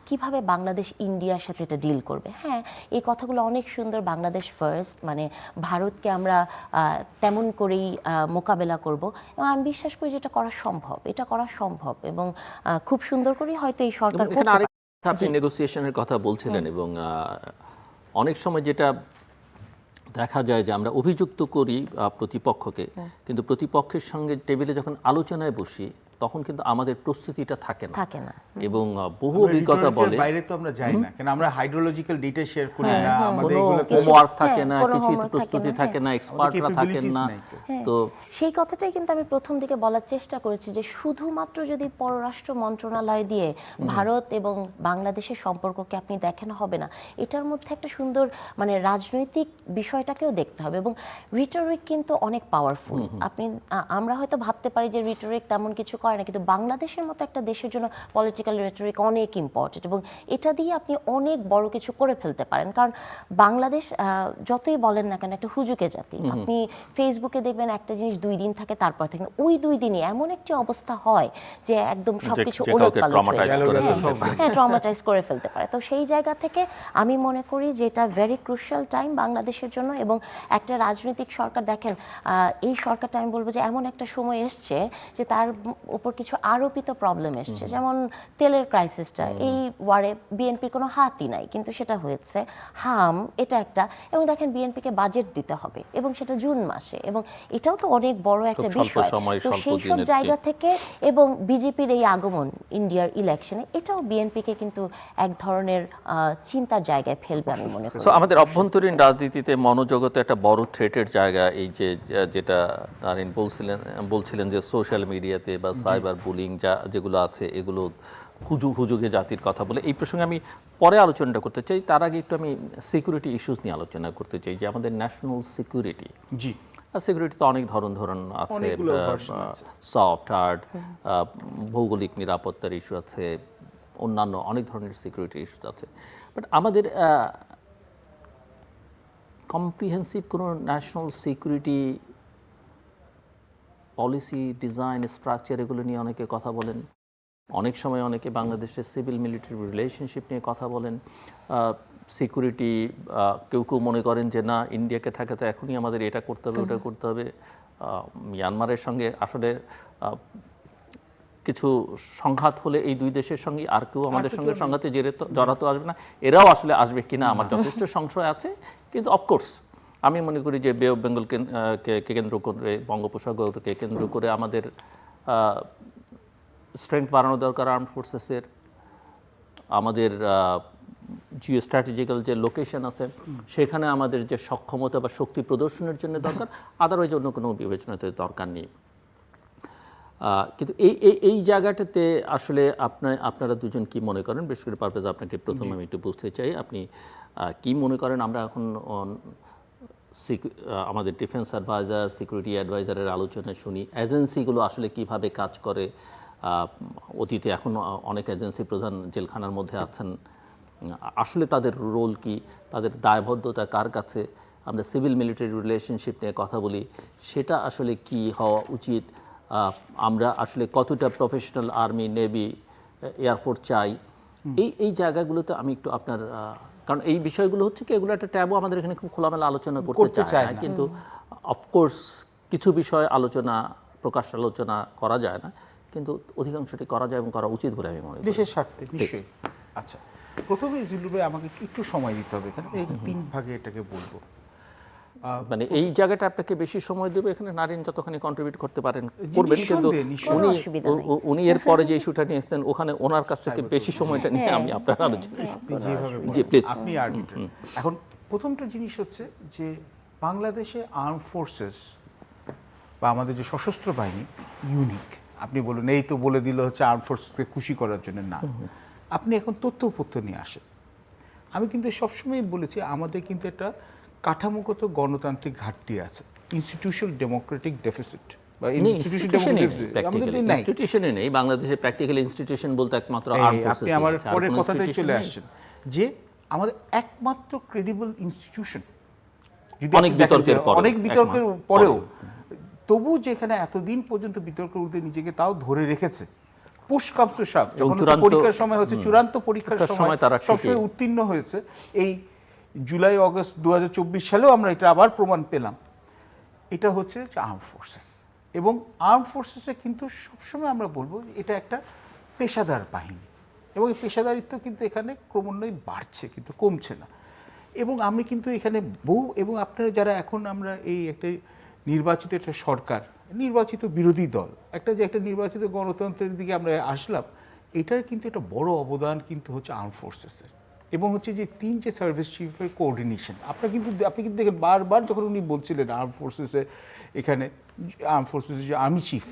কিভাবে বাংলাদেশ ইন্ডিয়ার সাথে এটা ডিল করবে। হ্যাঁ, এই কথাগুলো অনেক সুন্দর, বাংলাদেশ ফার্স্ট, মানে ভারতকে আমরা তেমন করেই মোকাবেলা করব, এবং আমি বিশ্বাস করি যে এটা করা সম্ভব, এটা করা সম্ভব, এবং খুব সুন্দর করেই হয়তো এই সরকার এবং করতে এখানে পারে। আরেকটা আপনি নেগোসিয়েশনের কথা বলছিলেন, এবং অনেক সময় যেটা দেখা যায় যে আমরা অভিযুক্ত করি প্রতিপক্ষকে, কিন্তু প্রতিপক্ষের সঙ্গে টেবিলে যখন আলোচনায় বসি তখন কিন্তু আমাদের প্রস্তুতিটা থাকে না, এবং বহু অভিজ্ঞতা বলে বাইরে তো আমরা যাই না, কারণ আমরা হাইড্রোলজিক্যাল ডেটা শেয়ার করি না, আমাদের কোনো এগুলো হোমওয়ার্ক থাকে না, কোনো কিছু homework প্রস্তুতি থাকে না, থাকে না, এক্সপার্টরা থাকেন না। তো সেই কথাটাই কিন্তু আমি প্রথম দিকে বলার চেষ্টা করেছি যে শুধুমাত্র যদি পররাষ্ট্র মন্ত্রণালয় দিয়ে ভারত এবং বাংলাদেশের সম্পর্ককে আপনি দেখেন হবে না, এটার মধ্যে একটা সুন্দর মানে রাজনৈতিক বিষয়টাকেও দেখতে হবে। এবং রিটরিক কিন্তু অনেক পাওয়ারফুল। আপনি আমরা হয়তো ভাবতে পারি যে রিটরিক তেমন কিছু করে না, কিন্তু বাংলাদেশের মতো একটা দেশের জন্য পলিটিক্যাল রিটরিক অনেক ইম্পর্টেন্ট, এবং এটা দিয়ে আপনি অনেক বড় কিছু করে ফেলতে পারেন। কারণ বাংলাদেশ যতই বলেন না কেন একটা হুজুকে জাতি, আপনি ফেসবুকে দেখবেন একটা জিনিস 2 দিন থাকে, তারপর থেকে ওই 2 দিনই এমন একটি অবস্থা হয় যে একদম সবকিছু ওলটপালট হয়ে যায়, হ্যাঁ, ট্রমাটাইজ করে ফেলতে পারে। তো সেই জায়গা থেকে আমি মনে করি যে এটা ভেরি ক্রুশিয়াল টাইম বাংলাদেশের জন্য, এবং একটা রাজনৈতিক সরকার দেখেন এই সরকারটা আমি বলবো যে এমন একটা সময় এসছে যে তার উপর কিছু আরোপিত প্রবলেম এসছে, যেমন তেলের ক্রাইসিসটা, এই ওয়ারে বিএনপির কোনো হাতই নাই, কিন্তু সেটা হয়েছে হাম, এটা একটা। এবং দেখেন বিএনপিকে বাজেট দিতে হবে, এবং সেটা জুন মাসে, এবং এটাও তো অনেক বড় একটা বিষয়। তো সেই সব জায়গা থেকে এবং বিজেপির এই আগমন ইন্ডিয়ার ইলেকশনে, এটাও বিএনপিকে কিন্তু এক ধরনের চিন্তার জায়গায় ফেলবে আমি মনে করি। আমাদের অভ্যন্তরীণ রাজনীতিতে মনোজগতে একটা বড় থ্রেটের জায়গা, এই যে যেটা নারিন বলছিলেন যে সোশ্যাল মিডিয়াতে বা সাইবার বুলিং যেগুলো আছে, এগুলো হুজুগে জাতির কথা বলে। এই প্রসঙ্গে আমি পরে আলোচনাটা করতে চাই, তার আগে একটু আমি সিকিউরিটি ইস্যুস নিয়ে আলোচনা করতে চাই, যে আমাদের ন্যাশনাল সিকিউরিটি। জি, সিকিউরিটি তো অনেক ধরন আছে, সফট হার্ড, ভৌগোলিক নিরাপত্তার ইস্যু আছে, অন্যান্য অনেক ধরনের সিকিউরিটি ইস্যু আছে। বাট আমাদের কম্প্রিহেন্সিভ কোনো national security policy, design, structure, এগুলো নিয়ে অনেকে কথা বলেন। অনেক সময় অনেকে বাংলাদেশের সিভিল মিলিটারি রিলেশনশিপ নিয়ে কথা বলেন। সিকিউরিটি কেউ কেউ মনে করেন যে না, ইন্ডিয়াকে ঠেকাতে এখনই আমাদের এটা করতে হবে, ওটা করতে হবে। মিয়ানমারের সঙ্গে আসলে কিছু সংঘাত হলে এই দুই দেশের সঙ্গে আর কেউ আমাদের সঙ্গে সংঘাতে জড়াতে আসবে না, এরাও আসলে আসবে কিনা আমার যথেষ্ট সংশয় আছে। কিন্তু অফকোর্স আমি মনে করি যে বে অফ বেঙ্গলকে কেন্দ্র করে, বঙ্গোপসাগরকে কেন্দ্র করে আমাদের স্ট্রেংথ বাড়ানো দরকার আর্মড ফোর্সেসের। আমাদের জিও স্ট্র্যাটেজিক্যাল যে লোকেশন আছে সেখানে আমাদের যে সক্ষমতা বা শক্তি প্রদর্শনের জন্য দরকার, আদারওয়াইজ অন্য কোনো বিবেচনাতে দরকার নেই। কিন্তু এই জায়গাটাতে আসলে আপনারা দুজন কি মনে করেন? বিশেষ করে পারভেজ, আপনাকে প্রথমে আমি একটু বুঝতে চাই, আপনি কি মনে করেন? আমরা এখন আমাদের ডিফেন্স অ্যাডভাইজার, সিকিউরিটি অ্যাডভাইজারের আলোচনা শুনি, এজেন্সিগুলো আসলে কিভাবে কাজ করে। অতীতে এখন অনেক এজেন্সি প্রধান জেলখানার মধ্যে আছেন, আসলে তাদের রোল কি, তাদের দায়বদ্ধতা কার কাছে? আমরা সিভিল মিলিটারি রিলেশনশিপ নিয়ে কথা বলি, সেটা আসলে কি হওয়া উচিত? আমরা আসলে কতটা প্রফেশনাল আর্মি, নেভি, এয়ারফোর্স চাই? এই জায়গাগুলোতে আমি একটু আপনার, কারণ এই বিষয়গুলো হচ্ছে কি, এগুলো একটা ট্যাবও আমাদের এখানে খুব খোলামেলা আলোচনা করতে চায় না, কিন্তু অফকোর্স কিছু বিষয় আলোচনা, প্রকাশ্য আলোচনা করা যায় না, কিন্তু অধিকাংশটি করা যায় এবং করা উচিত বলে আমি মনে করি। দেশের স্বার্থে নিশ্চয়ই। আচ্ছা, প্রথমে জিল্লুর ভাই আমাকে একটু সময় দিতে হবে, এখানে এই 3 ভাগে এটাকে বলবো। মানে এই জায়গাটা আপনাকে বেশি সময় দেবে, এখানে নারীন যতখানি কন্ট্রিবিউট করতে পারেন করবেন, কিন্তু কোনো উনি অসুবিধা নেই। উনি এর পরে যে ইস্যুটা নিয়ে এসেছেন ওখানে ওনার কাছ থেকে বেশি সময়টা নিয়ে আমি আপনার আলোচনায় আপনি যেভাবে জি, বলেন, please. আপনি আর্বিট্রার। এখন প্রথমটা জিনিস হচ্ছে যে বাংলাদেশে আর্ম ফোর্সেস বা আমাদের যে সশস্ত্র বাহিনী ইউনিক। আপনি বলুন এই তো বলে দিল হচ্ছে আর্ম ফোর্সকে খুশি করার জন্য, না। আপনি এখন তথ্য নিয়ে আসেন। আমি কিন্তু সবসময় বলেছি আমাদের কিন্তু একটা কাঠামোগত গণতান্ত্রিক ঘাটতি আছে, ইনস্টিটিউশনাল ডেমোক্রেটিক ডেফিসিট বা ইনস্টিটিউশনে নেই বাংলাদেশে। প্র্যাকটিক্যাল ইনস্টিটিউশন বলতে একমাত্র আর্ম ফোর্সেস। আপনি আমার পরের কথাতে চলে আসছেন যে আমাদের একমাত্র ক্রেডিবল ইনস্টিটিউশন, যদি অনেক বিতর্কের পরেও, অনেক বিতর্কের পরেও তবু যেখানে এতদিন পর্যন্ত বিতর্কের ঊর্ধ্বে নিজেকে তাও ধরে রেখেছে, পুশ কামস টু শাভ, যখন পরীক্ষার সময় হচ্ছে, চূড়ান্ত পরীক্ষার সময় তারা সবসময় উত্তীর্ণ হয়েছে। এই জুলাই আগস্ট 2024 সালেও আমরা এটা আবার প্রমাণ পেলাম। এটা হচ্ছে আর্ম ফোর্সেস, এবং আর্ম ফোর্সেসে কিন্তু সবসময় আমরা বলবো এটা একটা পেশাদার বাহিনী, এবং এই পেশাদারিত্ব কিন্তু এখানে ক্রমান্বয়ে বাড়ছে, কিন্তু কমছে না। এবং আমি কিন্তু এখানে এবং আপনারা যারা এখন আমরা এই একটা নির্বাচিত একটা সরকার, নির্বাচিত বিরোধী দল, একটা নির্বাচিত গণতন্ত্রের দিকে আমরা আসলাম, এটার কিন্তু একটা বড় অবদান কিন্তু হচ্ছে আর্ম ফোর্সেসের, এবং হচ্ছে যে 3 যে সার্ভিস চিফের কোঅর্ডিনেশন। আপনি কিন্তু দেখেন বারবার যখন উনি বলছিলেন আর্ম ফোর্সেসে, এখানে আর্ম ফোর্সেসের যে আর্মি চিফ,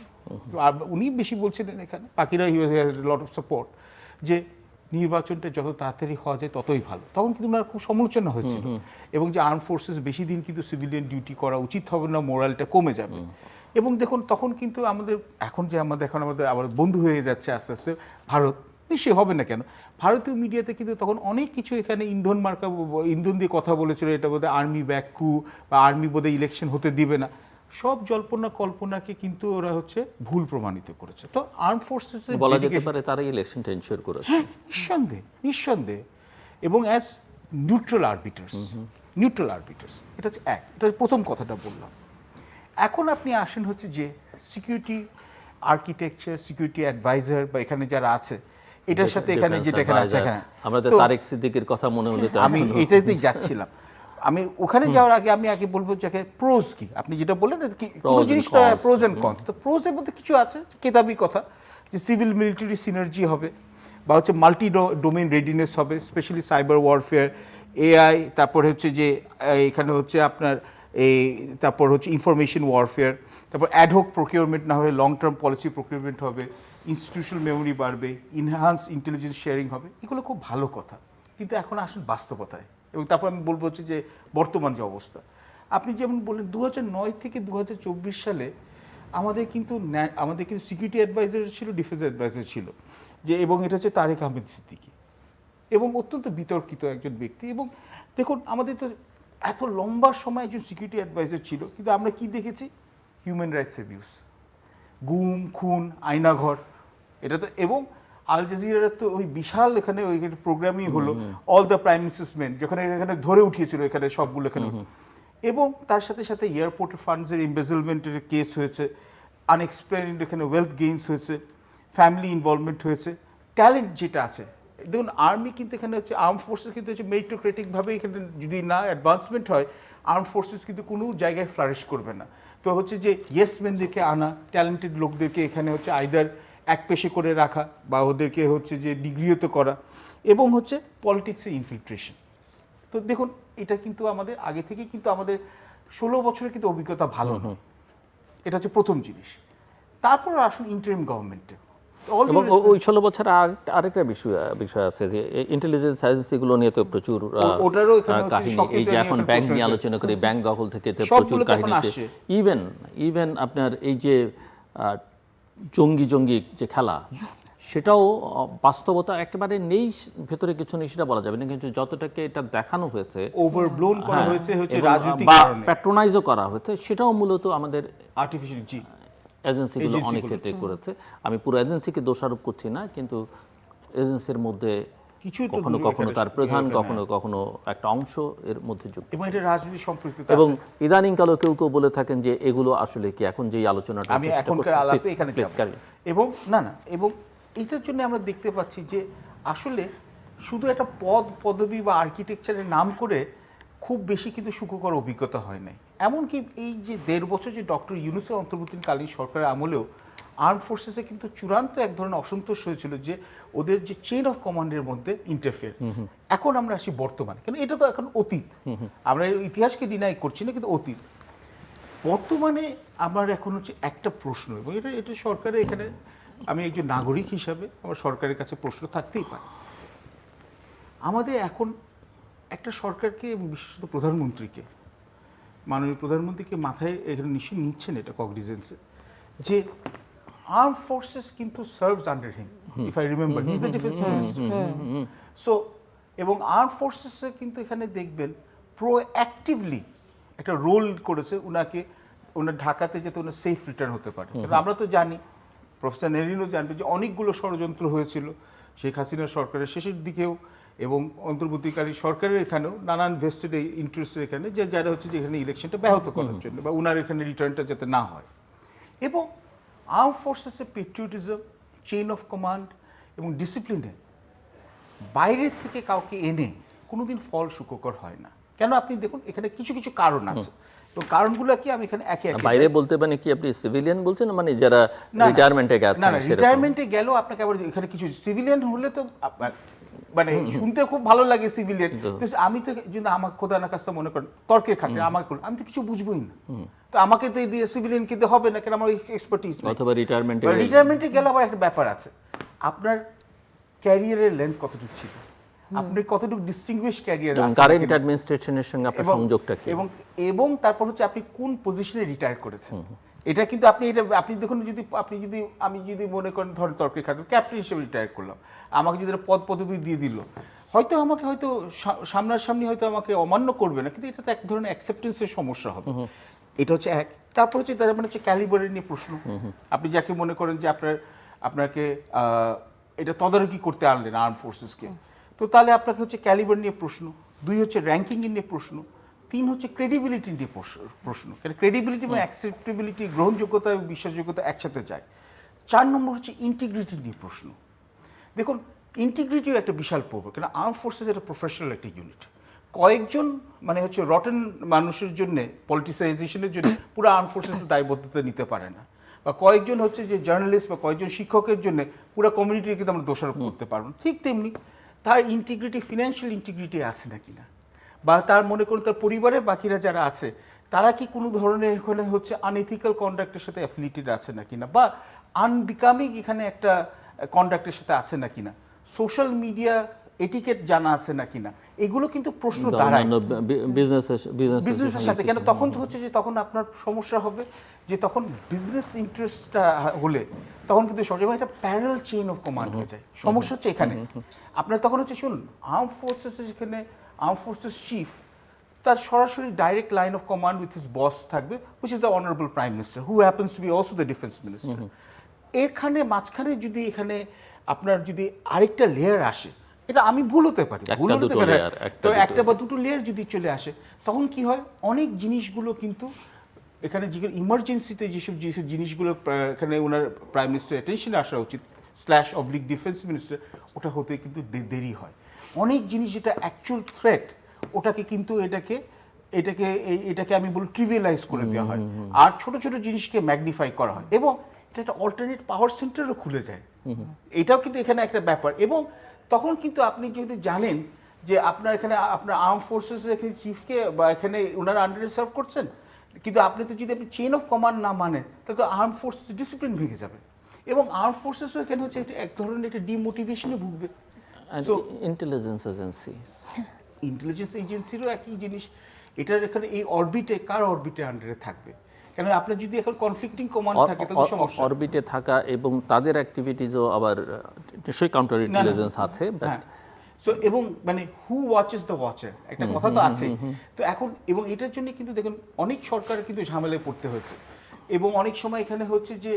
উনি বেশি বলছিলেন, এখানে বাকিরা লট অফ সাপোর্ট, যে নির্বাচনটা যত তাড়াতাড়ি হওয়া যায় ততই ভালো। তখন কিন্তু ওনার খুব সমালোচনা হয়েছিল, এবং যে আর্ম ফোর্সেস বেশি দিন কিন্তু সিভিলিয়ান ডিউটি করা উচিত হবে না, মোরালটা কমে যাবে। এবং দেখুন তখন কিন্তু আমাদের আবার বন্ধু হয়ে যাচ্ছে আস্তে আস্তে ভারত, নিশ্চয়ই হবে না কেন। ভারতীয় মিডিয়াতে কিন্তু তখন অনেক কিছু এখানে ইন্ধন দিয়ে কথা বলেছিল, এটা বোধহয় আর্মি ব্যাকু বা আর্মি বোধহয় ইলেকশন হতে দিবে না। সব জল্পনা কল্পনাকে কিন্তু ওরা হচ্ছে ভুল প্রমাণিত করেছে। তো আর্ম ফোর্সেস বলা যেতে পারে তারা ইলেকশনটা এনশিওর করেছে। হ্যাঁ, নিঃসন্দেহে। এবং অ্যাজ নিউট্রাল আরবিটার্স, এটা হচ্ছে এটা প্রথম কথাটা বললাম। এখন আপনি আসেন হচ্ছে যে সিকিউরিটি আর্কিটেকচার, সিকিউরিটি অ্যাডভাইজার বা এখানে যারা আছে, এটার সাথে এখানে যেটা এখানে আছে, এখানে আমাদের তারেক সিদ্দিকের কথা মনে হলো, আমি এটাতেই যাচ্ছিলাম। আমি ওখানে যাওয়ার আগে আমি বলবো যে প্রোজ কি, আপনি যেটা বললেন কোনো জিনিসটা প্রোজ এন্ড কনস। তো প্রোজের মধ্যে কিছু আছে কেতাবি কথা, যে সিভিল মিলিটারি সিনার্জি হবে, বা হচ্ছে মাল্টি ডোমেইন রেডিনেস হবে, স্পেশালি সাইবার ওয়ারফেয়ার, এআই, তারপর হচ্ছে যে এখানে হচ্ছে আপনার তারপর হচ্ছে ইনফরমেশন ওয়ারফেয়ার, তারপর অ্যাডহক প্রকিউরমেন্ট না হয়ে লং টার্ম পলিসি প্রকিউরমেন্ট হবে, ইনস্টিটিউশনাল মেমোরি বাড়বে, ইনহ্যান্স ইন্টেলিজেন্স শেয়ারিং হবে। এগুলো খুব ভালো কথা, কিন্তু এখন আসুন বাস্তবতায়। এবং তারপর আমি বলবো হচ্ছে যে বর্তমান যে অবস্থা, আপনি যেমন বললেন 2009 থেকে 2024 সালে আমাদের কিন্তু সিকিউরিটি অ্যাডভাইজার ছিল, ডিফেন্স অ্যাডভাইজার ছিল, যে এবং এটা হচ্ছে তারেক আহমেদ সিদ্দিকী, এবং অত্যন্ত বিতর্কিত একজন ব্যক্তি। এবং দেখুন আমাদের তো এত লম্বা সময় একজন সিকিউরিটি অ্যাডভাইজার ছিল, কিন্তু আমরা কি দেখেছি? হিউম্যান রাইটস অ্যাবিউজ, গুম খুন, আয়নাঘর, এটা তো। এবং আল জাজিরার তো ওই বিশাল এখানে ওই প্রোগ্রামই হলো, all the prime ministers main, যেখানে এখানে ধরে উঠিয়েছিল এখানে সবগুলো এখানে। এবং তার সাথে সাথে এয়ারপোর্ট ফান্ডসের এমবেজলমেন্টের কেস হয়েছে, আনএক্সপ্লেইনড এখানে ওয়েলথ গেইনস হয়েছে, ফ্যামিলি ইনভলভমেন্ট হয়েছে, ট্যালেন্ট যেটা আছে। দেখুন আর্মি কিন্তু এখানে হচ্ছে, আর্ম ফোর্সেস কিন্তু হচ্ছে মেরিটোক্রেটিকভাবে এখানে যদি না অ্যাডভান্সমেন্ট হয়, আর্ম ফোর্সেস কিন্তু কোনো জায়গায় ফ্লারিশ করবে না। তো হচ্ছে যে ইয়েসম্যানদেরকে আনা, ট্যালেন্টেড লোকদেরকে এখানে হচ্ছে আইদার এক পেশে করে রাখা, বা ওদেরকে হচ্ছে যে ডিগ্রিও করা, এবং হচ্ছে পলিটিক্সে ইনফিলট্রেশন। তো দেখুন এটা কিন্তু আমাদের আগে থেকে কিন্তু আমাদের 16 বছরের কিন্তু অভিজ্ঞতা ভালো নয়, এটা হচ্ছে প্রথম জিনিস। তারপর আসুন ইন্টারিম গভর্নমেন্টে, এবং ওই 16 বছর আরেকটা বিষয় আছে যে ইন্টেলিজেন্স এজেন্সিগুলো নিয়ে তো প্রচুর কাহিনী। এই যে এখন ব্যাংক নিয়ে আলোচনা করি, ব্যাংক দখল থেকে প্রচুর কাহিনীতে, ইভেন আপনার এই যে জঙ্গি যে খেলা, সেটাও বাস্তবতা একেবারে নেই, ভেতরে কিছু নেই সেটা বলা যাবে না, কিন্তু যতটাকে এটা দেখানো হয়েছে, ওভারব্লোন করা হয়েছে হচ্ছে রাজনৈতিক কারণে, প্যাট্রোনাইজও করা হয়েছে, সেটাও মূলত আমাদের আর্টিফিশিয়াল এজেন্সিগুলো অনেক ক্ষেত্রে করেছে। আমি পুরো এজেন্সিকে দোষারোপ করছি না, কিন্তু এজেন্সির মধ্যে কিছুই তো কখনো দূরে কখনো এখানে- তার প্রধান, এখানে কখনো কখনো একটা অংশ এর মধ্যে যুক্ত। এবং এটা রাজনীতি সম্পৃক্ত এবং ইদানিংকালেও কেউ কেউ বলে থাকেন যে এগুলো আসলে কি এখন যে আলোচনাটা আমি হচ্ছে সেটা এখনকার করতে- আলাপে please, এখানে please, যাব। carry on. এবং না এবং এটার জন্য আমরা দেখতে পাচ্ছি যে আসলে শুধু একটা পদবি বা আর্কিটেকচারের নাম করে খুব বেশি কিন্তু সুখকর অভিজ্ঞতা হয় নাই। এমনকি এই যে 1.5 বছর যে ডক্টর ইউনূসের অন্তর্বর্তীকালীন সরকারের আমলেও আর্ম ফোর্সেসে কিন্তু চূড়ান্ত এক ধরনের অসন্তোষ হয়েছিল যে ওদের যে চেইন অফ কমান্ডের মধ্যে ইন্টারফেয়ারেন্স। এখন আমরা আসি বর্তমানে, কিন্তু এটা তো এখন অতীত, আমরা এর ইতিহাসকে ডিনাই করছি না, কিন্তু অতীত। বর্তমানে আমার এখন হচ্ছে একটা প্রশ্ন, এবং এটা সরকারের এখানে আমি একজন নাগরিক হিসাবে আমার সরকারের কাছে প্রশ্ন থাকতেই পারে। আমাদের এখন একটা সরকারকে এবং বিশেষত প্রধানমন্ত্রীকে, মাননীয় প্রধানমন্ত্রীকে মাথায় এখানে নিশ্চয়ই নিচ্ছেন এটা কগনিজেন্সে, যে আর্ম ফোর্সেস কিন্তু serves under him, if I remember he is the defence minister. So এবং আর্ম ফোর্সেসে কিন্তু এখানে দেখবেন প্রোঅ্যাক্টিভলি একটা রোল করেছে ওনার ঢাকাতে যাতে ওনার সেফ রিটার্ন হতে পারে। কিন্তু আমরা তো জানি, প্রফেসর নেরিনও জানবে যে অনেকগুলো ষড়যন্ত্র হয়েছিল শেখ হাসিনার সরকারের শেষের দিকেও এবং অন্তর্বর্তীকালী সরকারের এখানেও নানান ভেস্টেড ইন্টারেস্টের এখানে যে যারা হচ্ছে যে এখানে ইলেকশনটা ব্যাহত করার জন্য বা ওনার এখানে রিটার্নটা যাতে না হয়। এবং আর্ম ফোর্সেসের পেট্রিয়টিজম, চেইন অফ কমান্ড এবং ডিসিপ্লিনে বাইরের থেকে কাউকে এনে কোনোদিন ফল সুখকর হয় না। কেন আপনি দেখুন এখানে কিছু কিছু কারণ আছে, তো কারণগুলো কি আমি এখানে একে একে বাইরে বলতে মানে কি আপনি সিভিলিয়ান বলছেন, মানে যারা রিটায়ারমেন্টে গেছেন? না, রিটায়ারমেন্টে গেলেও আপনাকে আবার এখানে কিছু সিভিলিয়ান হলে তো মানে শুনতে খুব ভালো লাগে সিভিলিয়ান, আমি তো যদি আমার খোদা না কাজটা মনে করেন তর্কের খাতিরে আমাকে আমি তো কিছু বুঝবোই না, তো আমাকে তো দিয়ে সিভিলিয়ানকে দিয়ে হবে না, কেন আমার এক্সপার্টিস নেই। অথবা রিটায়ারমেন্টে গেলে আবার একটা ব্যাপার আছে, আপনার ক্যারিয়ারের লেন্থ কতটুকু ছিল, আপনি কতটুকু ডিস্টিংগুইশ ক্যারিয়ার আছে কারেন্ট অ্যাডমিনিস্ট্রেশনের সঙ্গে আপনার সংযোগটা কি, এবং তারপর হচ্ছে আপনি কোন পজিশনে রিটায়ার করেছেন। এটা কিন্তু আপনি দেখুন, আমি যদি মনে করেন ধরেন তর্কের খাতে ক্যাপ্টেন হিসেবে রিটায়ার করলাম, আমাকে যদি পদ পদবি দিয়ে দিল, হয়তো আমাকে সামনাসামনি হয়তো আমাকে অমান্য করবে না, কিন্তু এটা তো এক ধরনের অ্যাকসেপ্টেন্সের সমস্যা হবে। এটা হচ্ছে এক। তারপর হচ্ছে তার মানে হচ্ছে ক্যালিবারের নিয়ে প্রশ্ন, আপনি যাকে মনে করেন যে আপনাকে এটা তদারকি করতে আনলেন আর্ম ফোর্সেসকে, তো তাহলে আপনাকে হচ্ছে ক্যালিবার নিয়ে প্রশ্ন, 2 হচ্ছে র্যাঙ্কিং নিয়ে প্রশ্ন, 3 হচ্ছে ক্রেডিবিলিটি নিয়ে প্রশ্ন, কারণ ক্রেডিবিলিটি এবং অ্যাকসেপ্টেবিলিটি, গ্রহণযোগ্যতা এবং বিশ্বাসযোগ্যতা একসাথে যায়। 4 নম্বর হচ্ছে ইন্টিগ্রিটি নিয়ে প্রশ্ন। দেখুন ইন্টিগ্রিটিও একটা বিশাল প্রভাব, কারণ আর্ম ফোর্সেস একটা প্রফেশনাল একটা ইউনিট, কয়েকজন মানে হচ্ছে রটেন মানুষের জন্য, পলিটিসাইজেশনের জন্য পুরো আর্ম ফোর্সেসের দায়বদ্ধতা নিতে পারে না, বা কয়েকজন হচ্ছে যে জার্নালিস্ট বা কয়েকজন শিক্ষকের জন্য পুরো কমিউনিটিকে কিন্তু আমরা দোষারোপ করতে পারবো না। ঠিক তেমনি তার ইন্টিগ্রিটি, ফিনান্সিয়াল ইন্টিগ্রিটি আছে নাকি না, বা তার মনে করুন তার পরিবারের বাকিরা যারা আছে তারা কি কোনো ধরনের এখানে হচ্ছে আনএথিক্যাল কন্ডাক্টের সাথে অ্যাফিলিয়েটেড আছে নাকি না, বা আনবিকামিং এখানে একটা কন্ডাক্টের সাথে আছে নাকি না, সোশ্যাল মিডিয়া এটিকেট জানা আছে নাকি না, এগুলো কিন্তু প্রশ্ন দাঁড়ায় বিজনেসের সাথে। কেন তখন তো হচ্ছে যে তখন আপনার সমস্যা হবে যে তখন বিজনেস ইন্টারেস্টটা হলে তখন কিন্তু সরকার একটা প্যারালাল চেইন অফ কমান্ড হয়ে যায়। সমস্যা হচ্ছে এখানে আপনার তখন হচ্ছে শুনুন, আর্ম ফোর্সেসের যেখানে আর্ম ফোর্সেস চিফ, তার সরাসরি direct line of command with his boss থাকবে, which is the honourable prime minister, who happens to be also the defence minister. এখানে মাঝখানে যদি এখানে আপনার যদি আরেকটা লেয়ার আসে, এটা আমি ভুল হতে পারি, তো একটা বা দুটো লেয়ার যদি চলে আসে, তখন কি হয়, অনেক জিনিসগুলো কিন্তু এখানে যে ইমার্জেন্সিতে যেসব জিনিসগুলো এখানে ওনার প্রাইম মিনিস্টার অ্যাটেনশনে আসা উচিত / ডিফেন্স মিনিস্টার, ওটা হতে কিন্তু দেরি হয়। অনেক জিনিস যেটা অ্যাকচুয়াল থ্রেট, ওটাকে কিন্তু এটাকে আমি বলি ট্রিভিয়ালাইজ করে দেওয়া হয়, আর ছোট ছোট জিনিসকে ম্যাগনিফাই করা হয়, এবং এটা একটা অল্টারনেট পাওয়ার সেন্টারও খুলে যায়। এটাও কিন্তু এখানে একটা ব্যাপার। এবং তখন কিন্তু আপনি যদি জানেন যে আপনার এখানে আপনার আর্ম ফোর্সেস এখানে চিফকে বা এখানে ওনারা আন্ডারে সার্ভ করছেন, কিন্তু আপনি তো যদি আপনি চেইন অফ কমান্ড না মানেন, তাহলে তো আর্ম ফোর্স ডিসিপ্লিন ভেঙে যাবে, এবং আর্ম ফোর্সেসও এখানে হচ্ছে এক ধরনের একটা ডিমোটিভেশনে ভুগবে। ইন্টেলিজেন্স এজেন্সিরও একই জিনিস, এটার এখানে এই অরবিটে কার অরবিটে আন্ডারে থাকবে, কেন আপনার যদি এখন কনফ্লিক্টিং কমান্ড থাকে তাহলে সমস্যা। অরবিটে থাকা এবং তাদের অ্যাক্টিভিটিজও আবার নিশ্চয়ই কাউন্টার ইন্টেলিজেন্স আছে, সো এবং মানে হু ওয়াচেস দ্য ওয়াচার, একটা কথা তো আছে। তো এখন এবং এটার জন্য কিন্তু দেখুন অনেক সরকার কিন্তু ঝামেলায় পড়তে হয়েছে, এবং অনেক সময় এখানে হচ্ছে যে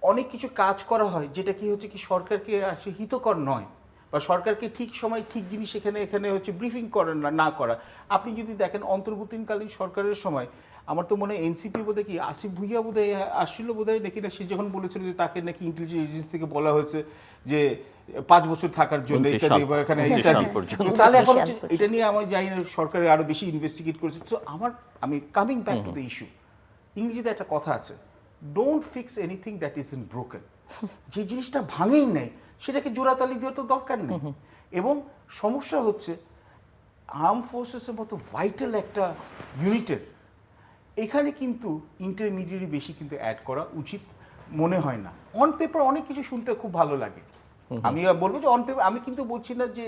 অনেক কিছু কাজ করা হয় যেটা কি হচ্ছে কি সরকারকে আসলে হিতকর নয়, বা বা সরকারকে ঠিক সময় ঠিক জিনিস এখানে এখানে হচ্ছে ব্রিফিং করেন না করা। আপনি যদি দেখেন অন্তর্বর্তীকালীন সরকারের সময় আমার তো মনে হয় এনসিপি বোধহয় কি আসিফ ভুইয়া বোধহয় আসছিল বোধহয় নাকি না, সে যখন বলেছিল যে তাকে নাকি ইন্টেলিজেন্স এজেন্সি থেকে বলা হয়েছে যে 5 বছর থাকার জন্য ইত্যাদি বা এখানে ইত্যাদি। তো তাহলে এখন হচ্ছে এটা নিয়ে আমি জানি না সরকারের আরো বেশি ইনভেস্টিগেট করেছে। তো আমি coming back to the issue, ইংরেজিতে একটা কথা আছে, don't fix anything that is in broken. যে জিনিসটা ভাঙেই নাই সেটাকে জোড়াতালি দেওয়ার তো দরকার নেই। এবং সমস্যা হচ্ছে আর্ম ফোর্সেসের মতো ভাইটাল একটা ইউনিটের এখানে কিন্তু ইন্টারমিডিয়েট বেশি কিন্তু অ্যাড করা উচিত মনে হয় না। অন পেপার অনেক কিছু শুনতে খুব ভালো লাগে, আমি বলবো যে অন পেপার, আমি কিন্তু বলছি না যে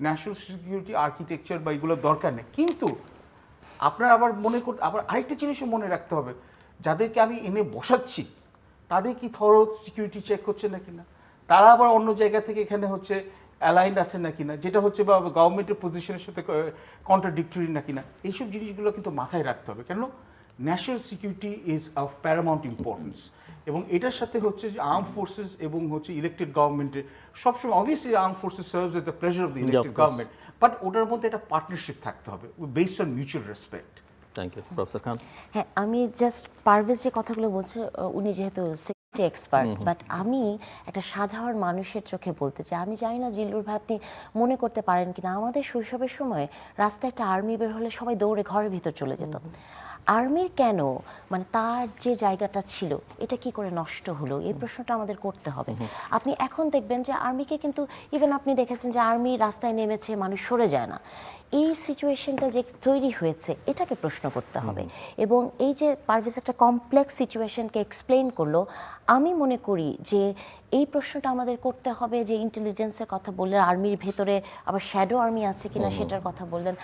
ন্যাশনাল সিকিউরিটি আর্কিটেকচার বা এগুলো দরকার নেই, কিন্তু আপনার আবার আবার আরেকটা জিনিসও মনে রাখতে হবে, যাদেরকে আমি এনে বসাচ্ছি তাদের কি থরো সিকিউরিটি চেক হচ্ছে নাকি না, তারা আবার অন্য জায়গা থেকে এখানে হচ্ছে অ্যালাইন্ড আছে নাকি না, যেটা হচ্ছে বা গভর্নমেন্টের পজিশনের সাথে কন্ট্রাডিক্টরি নাকি না, এইসব জিনিসগুলো কিন্তু মাথায় রাখতে হবে। কেন national security is of Paramount importance, এবং এটার সাথে হচ্ছে যে আর্ম ফোর্সেস এবং হচ্ছে ইলেক্টেড গভর্নমেন্টের সবসময় obviously arm forces serves at the pleasure of the elected government, but ওটার মধ্যে একটা পার্টনারশিপ থাকতে হবে based on mutual respect. Thank you professor Khan. হ্যাঁ, আমি জাস্ট পারভেজ যে কথাগুলো বলছে উনি যেহেতু সিকিউরিটি এক্সপার্ট, বাট আমি একটা সাধারণ মানুষের চোখে বলতে চাই, আমি জানি না জিল্লুর ভাই আপনি মনে করতে পারেন কিনা, আমাদের শৈশবের সময় রাস্তায় একটা আর্মি বের হলে সবাই দৌড়ে ঘরের ভিতর চলে যেত। আর্মির কেন মানে তার যে জায়গাটা ছিল এটা কি করে নষ্ট হলো, এই প্রশ্নটা আমাদের করতে হবে। আপনি এখন দেখবেন যে আর্মিকে কিন্তু ইভেন আপনি দেখেছেন যে আর্মি রাস্তায় নেমেছে, মানুষ সরে যায় না। এই সিচুয়েশনটা যে তৈরি হয়েছে এটাকে প্রশ্ন করতে হবে। এবং এই যে পারভেজ একটা কমপ্লেক্স সিচুয়েশনকে এক্সপ্লেইন করলো, আমি মনে করি যে এই প্রশ্নটা আমাদের করতে হবে যে ইন্টেলিজেন্সের কথা বললেন, আর্মির ভেতরে আবার শ্যাডো আর্মি আছে কিনা সেটার কথা বললেন।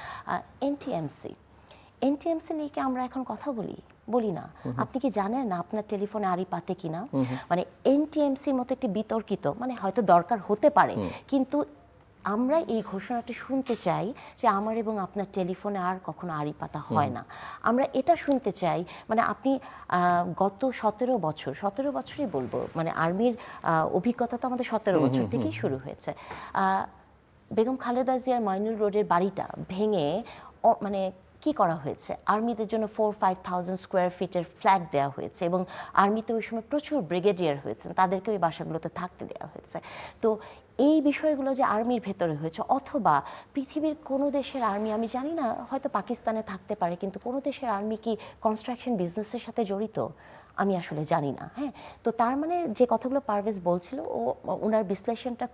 এনটিএমসি নিয়ে কি আমরা এখন কথা বলি না? আপনি কি জানেন না আপনার টেলিফোনে আড়ি পাতে কিনা? মানে এনটিএমসির মতো একটি বিতর্কিত, মানে হয়তো দরকার হতে পারে, কিন্তু আমরা এই ঘোষণাটি শুনতে চাই যে আমার এবং আপনার টেলিফোনে আর কখনো আড়ি পাতা হয় না। আমরা এটা শুনতে চাই, মানে আপনি গত 17 বছরই বলবো, মানে আর্মির অভিজ্ঞতা তো আমাদের 17 বছর থেকেই শুরু হয়েছে। বেগম খালেদা জিয়ার মাইনুল রোডের বাড়িটা ভেঙে মানে কি করা হয়েছে, আর্মিদের জন্য 4-5,000 স্কোয়ার ফিটের ফ্ল্যাট দেওয়া হয়েছে, এবং আর্মিতে ওই সময় প্রচুর ব্রিগেডিয়ার হয়েছেন, তাদেরকে ওই বাসাগুলোতে থাকতে দেওয়া হয়েছে। তো এই বিষয়গুলো যে আর্মির ভেতরে হয়েছে, অথবা পৃথিবীর কোনো দেশের আর্মি, আমি জানি না হয়তো পাকিস্তানে থাকতে পারে, কিন্তু কোনো দেশের আর্মি কি কনস্ট্রাকশন বিজনেসের সাথে জড়িত আমি আসলে জানি না। হ্যাঁ, তো তার মানে যে কথাগুলো পারভেজ বলছিল ওনার বিশ্লেষণটা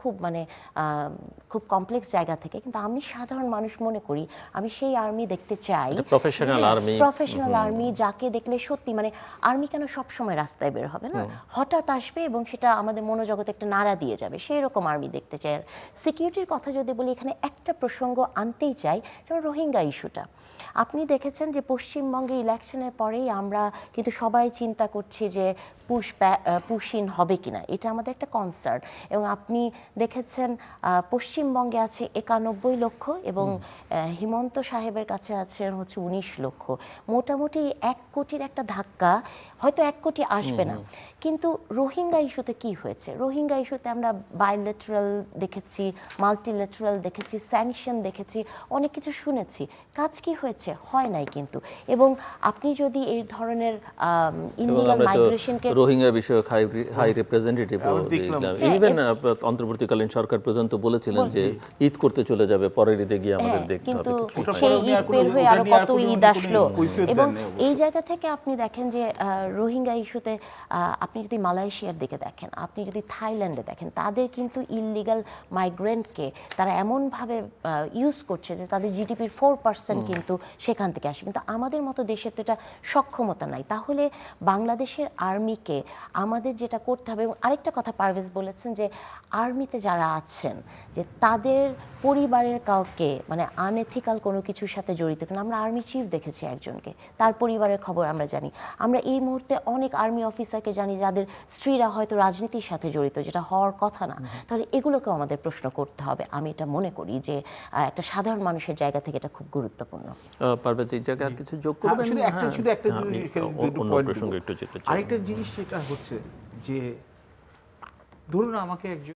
খুব কমপ্লেক্স জায়গা থেকে, কিন্তু আমি সাধারণ মানুষ মনে করি আমি সেই আর্মি দেখতে চাই, প্রফেশনাল আর্মি যাকে দেখলে সত্যি মানে আর্মি কেন সব সময় রাস্তায় বের হবে না, হঠাৎ আসবে এবং সেটা আমাদের মনোজগতে একটা নাড়া দিয়ে যাবে, সেই রকম আর্মি দেখতে চাই। আর সিকিউরিটির কথা যদি বলি, এখানে একটা প্রসঙ্গ আনতেই চাই, যেমন রোহিঙ্গা ইস্যুটা। আপনি দেখেছেন যে পশ্চিমবঙ্গে ইলেকশনের পরেই আমরা কিন্তু সবাই চিন্তা করছি যে পুশ-ইন হবে কিনা, এটা আমাদের একটা কনসার্ন। এবং আপনি দেখেছেন পশ্চিমবঙ্গে আছে 91 লক্ষ এবং হিমন্ত সাহেবের কাছে আছে হচ্ছে 19 লক্ষ, মোটামুটি 1 কোটির একটা ধাক্কা, হয়তো 1 কোটি আসবে না। কিন্তু রোহিঙ্গা ইস্যুতে কি হয়েছে? রোহিঙ্গা ইস্যুতে আমরা বাইলেটারাল দেখেছি, মাল্টিলেটারাল দেখেছি, স্যাংশন দেখেছি, অনেক কিছু শুনেছি, কাজ কি হয়েছে? হয় নাই কিন্তু। এবং আপনি যদি এই ধরনের ইনলিগাল মাইগ্রেশনকে, রোহিঙ্গা বিষয়ক হাই রিপ্রেজেন্টেটিভ ইভেন অন্তর্বর্তীকালীন সরকার পর্যন্ত বলেছিলেন যে ঈদ করতে চলে যাবে, পরের ঈদে গিয়ে আমাদের দেখতে হবে, কিন্তু সেই ঈদ বের হয়ে আরো কত ঈদ আসলো। এবং এই জায়গা থেকে আপনি দেখেন যে রোহিঙ্গা ইস্যুতে আপনি যদি মালয়েশিয়ার দিকে দেখেন, আপনি যদি থাইল্যান্ডে দেখেন, তাদের কিন্তু ইললিগাল মাইগ্রেন্টকে তারা এমনভাবে ইউজ করছে যে তাদের জিডিপির 4% কিন্তু সেখান থেকে আসে, কিন্তু আমাদের মতো দেশের তো এটা সক্ষমতা নাই। তাহলে বাংলাদেশের আর্মিকে আমাদের যেটা করতে হবে, এবং আরেকটা কথা পারভেজ বলেছেন যে আর্মিতে যারা আছেন যে তাদের পরিবারের কাউকে মানে আনএথিক্যাল কোনো কিছুর সাথে জড়িত কিনা। আমরা আর্মি চিফ দেখেছি একজনকে, তার পরিবারের খবর আমরা জানি। আমরা এই মুহূর্তে অনেক আর্মি অফিসারকে জানি যাদের স্ত্রীরা হয়তো রাজনীতির সাথে জড়িত, যেটা হওয়ার কথা না। তাহলে এগুলোকেও আমাদের প্রশ্ন করতে হবে। আমি এটা মনে করি যে একটা সাধারণ মানুষের জায়গা থেকে এটা খুব গুরুত্বপূর্ণ। পারভেজ এই জায়গায় আর কিছু যোগ করবেন? শুধু একটা জিনিস, আরেকটা জিনিস যেটা হচ্ছে যে ধরুন আমাকে একজন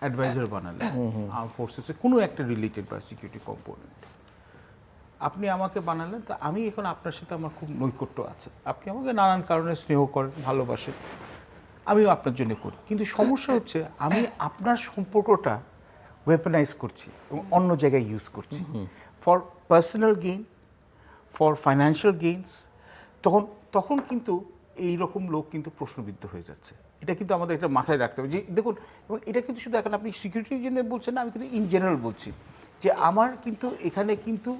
অ্যাডভাইজার বানালেন আর্ম ফোর্সেসে কোনো একটা রিলেটেড বা সিকিউরিটি কম্পোনেন্ট, আপনি আমাকে বানালেন, তা আমি এখন আপনার সাথে আমার খুব নৈকট্য আছে, আপনি আমাকে নানান কারণে স্নেহ করেন, ভালোবাসেন, আমিও আপনার জন্য করি, কিন্তু সমস্যা হচ্ছে আমি আপনার সম্পর্কটা ওয়েপনাইজ করছি এবং অন্য জায়গায় ইউজ করছি for personal gain, for financial gains. তখন তখন কিন্তু এই রকম লোক কিন্তু প্রশ্নবিদ্ধ হয়ে যাচ্ছে। এটা কিন্তু আমাদের একটা মাথায় রাখতে হবে যে দেখুন, এবং এটা কিন্তু শুধু এখন আপনি সিকিউরিটির জন্য বলছেন না, আমি কিন্তু ইন জেনারেল বলছি যে আমার কিন্তু এখানে কিন্তু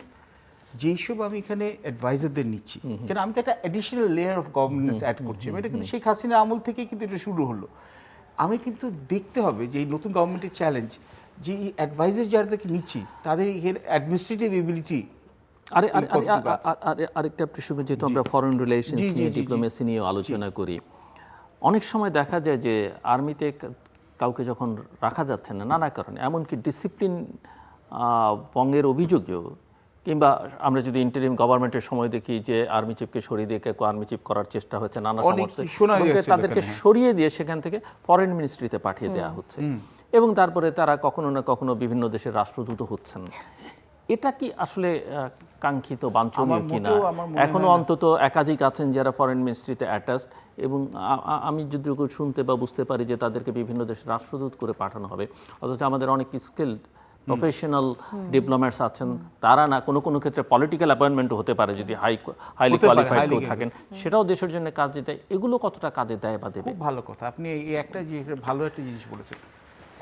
যেইসব আমি এখানে অ্যাডভাইজারদের নিচ্ছি, কেন আমি তো একটা additional layer of governance add করছি, এটা কিন্তু শেখ হাসিনার আমল থেকেই কিন্তু এটা শুরু হলো। আমি কিন্তু দেখতে হবে যে এই নতুন গভর্নমেন্টের চ্যালেঞ্জ যে এই অ্যাডভাইজার যাদেরকে নিচ্ছি তাদের এর অ্যাডমিনিস্ট্রেটিভ এবিলিটি। আরেকটা প্রসঙ্গে যেহেতু আমরা ফরেন রিলেশনস নিয়ে, ডিপ্লোমেসি নিয়ে আলোচনা করি, অনেক সময় দেখা যায় যে আর্মিতে কাউকে যখন রাখা যাচ্ছে না নানা কারণে, এমনকি ডিসিপ্লিন ভঙ্গের অভিযোগেও, কিংবা আমরা যদি ইন্টারিম গভর্নমেন্টের সময় দেখি যে আর্মি চিফকে সরিয়ে দিয়ে কেউ আর্মি চিফ করার চেষ্টা হচ্ছে, নানা সমস্যা তাদেরকে সরিয়ে দিয়ে সেখান থেকে ফরেন মিনিস্ট্রিতে পাঠিয়ে দেওয়া হচ্ছে, এবং তারপরে তারা কখনো না কখনো বিভিন্ন দেশের রাষ্ট্রদূত হচ্ছেন। এটা কি আসলে কাঙ্ক্ষিত, বাঞ্ছনীয় কিনা? এখনো অন্তত একাধিক আছেন যারা ফরেন মিনিস্ট্রিতে অ্যাটাচড, এবং আমি যদি শুনতে বা বুঝতে পারি যে তাদেরকে বিভিন্ন দেশের রাষ্ট্রদূত করে পাঠানো হবে, অথচ আমাদের অনেক স্কিলড প্রফেশনাল ডিপ্লোম্যাটস আছেন, তারা না কোনো কোনো ক্ষেত্রে পলিটিক্যাল অ্যাপয়েন্টমেন্টও হতে পারে যদি হাইলি কোয়ালিফাইড কেউ থাকেন, সেটাও দেশের জন্য কাজে দেয়। এগুলো কতটা কাজে দেয় বা দেবে? খুব ভালো কথা, আপনি এই একটা ভালো একটা জিনিস বলেছেন।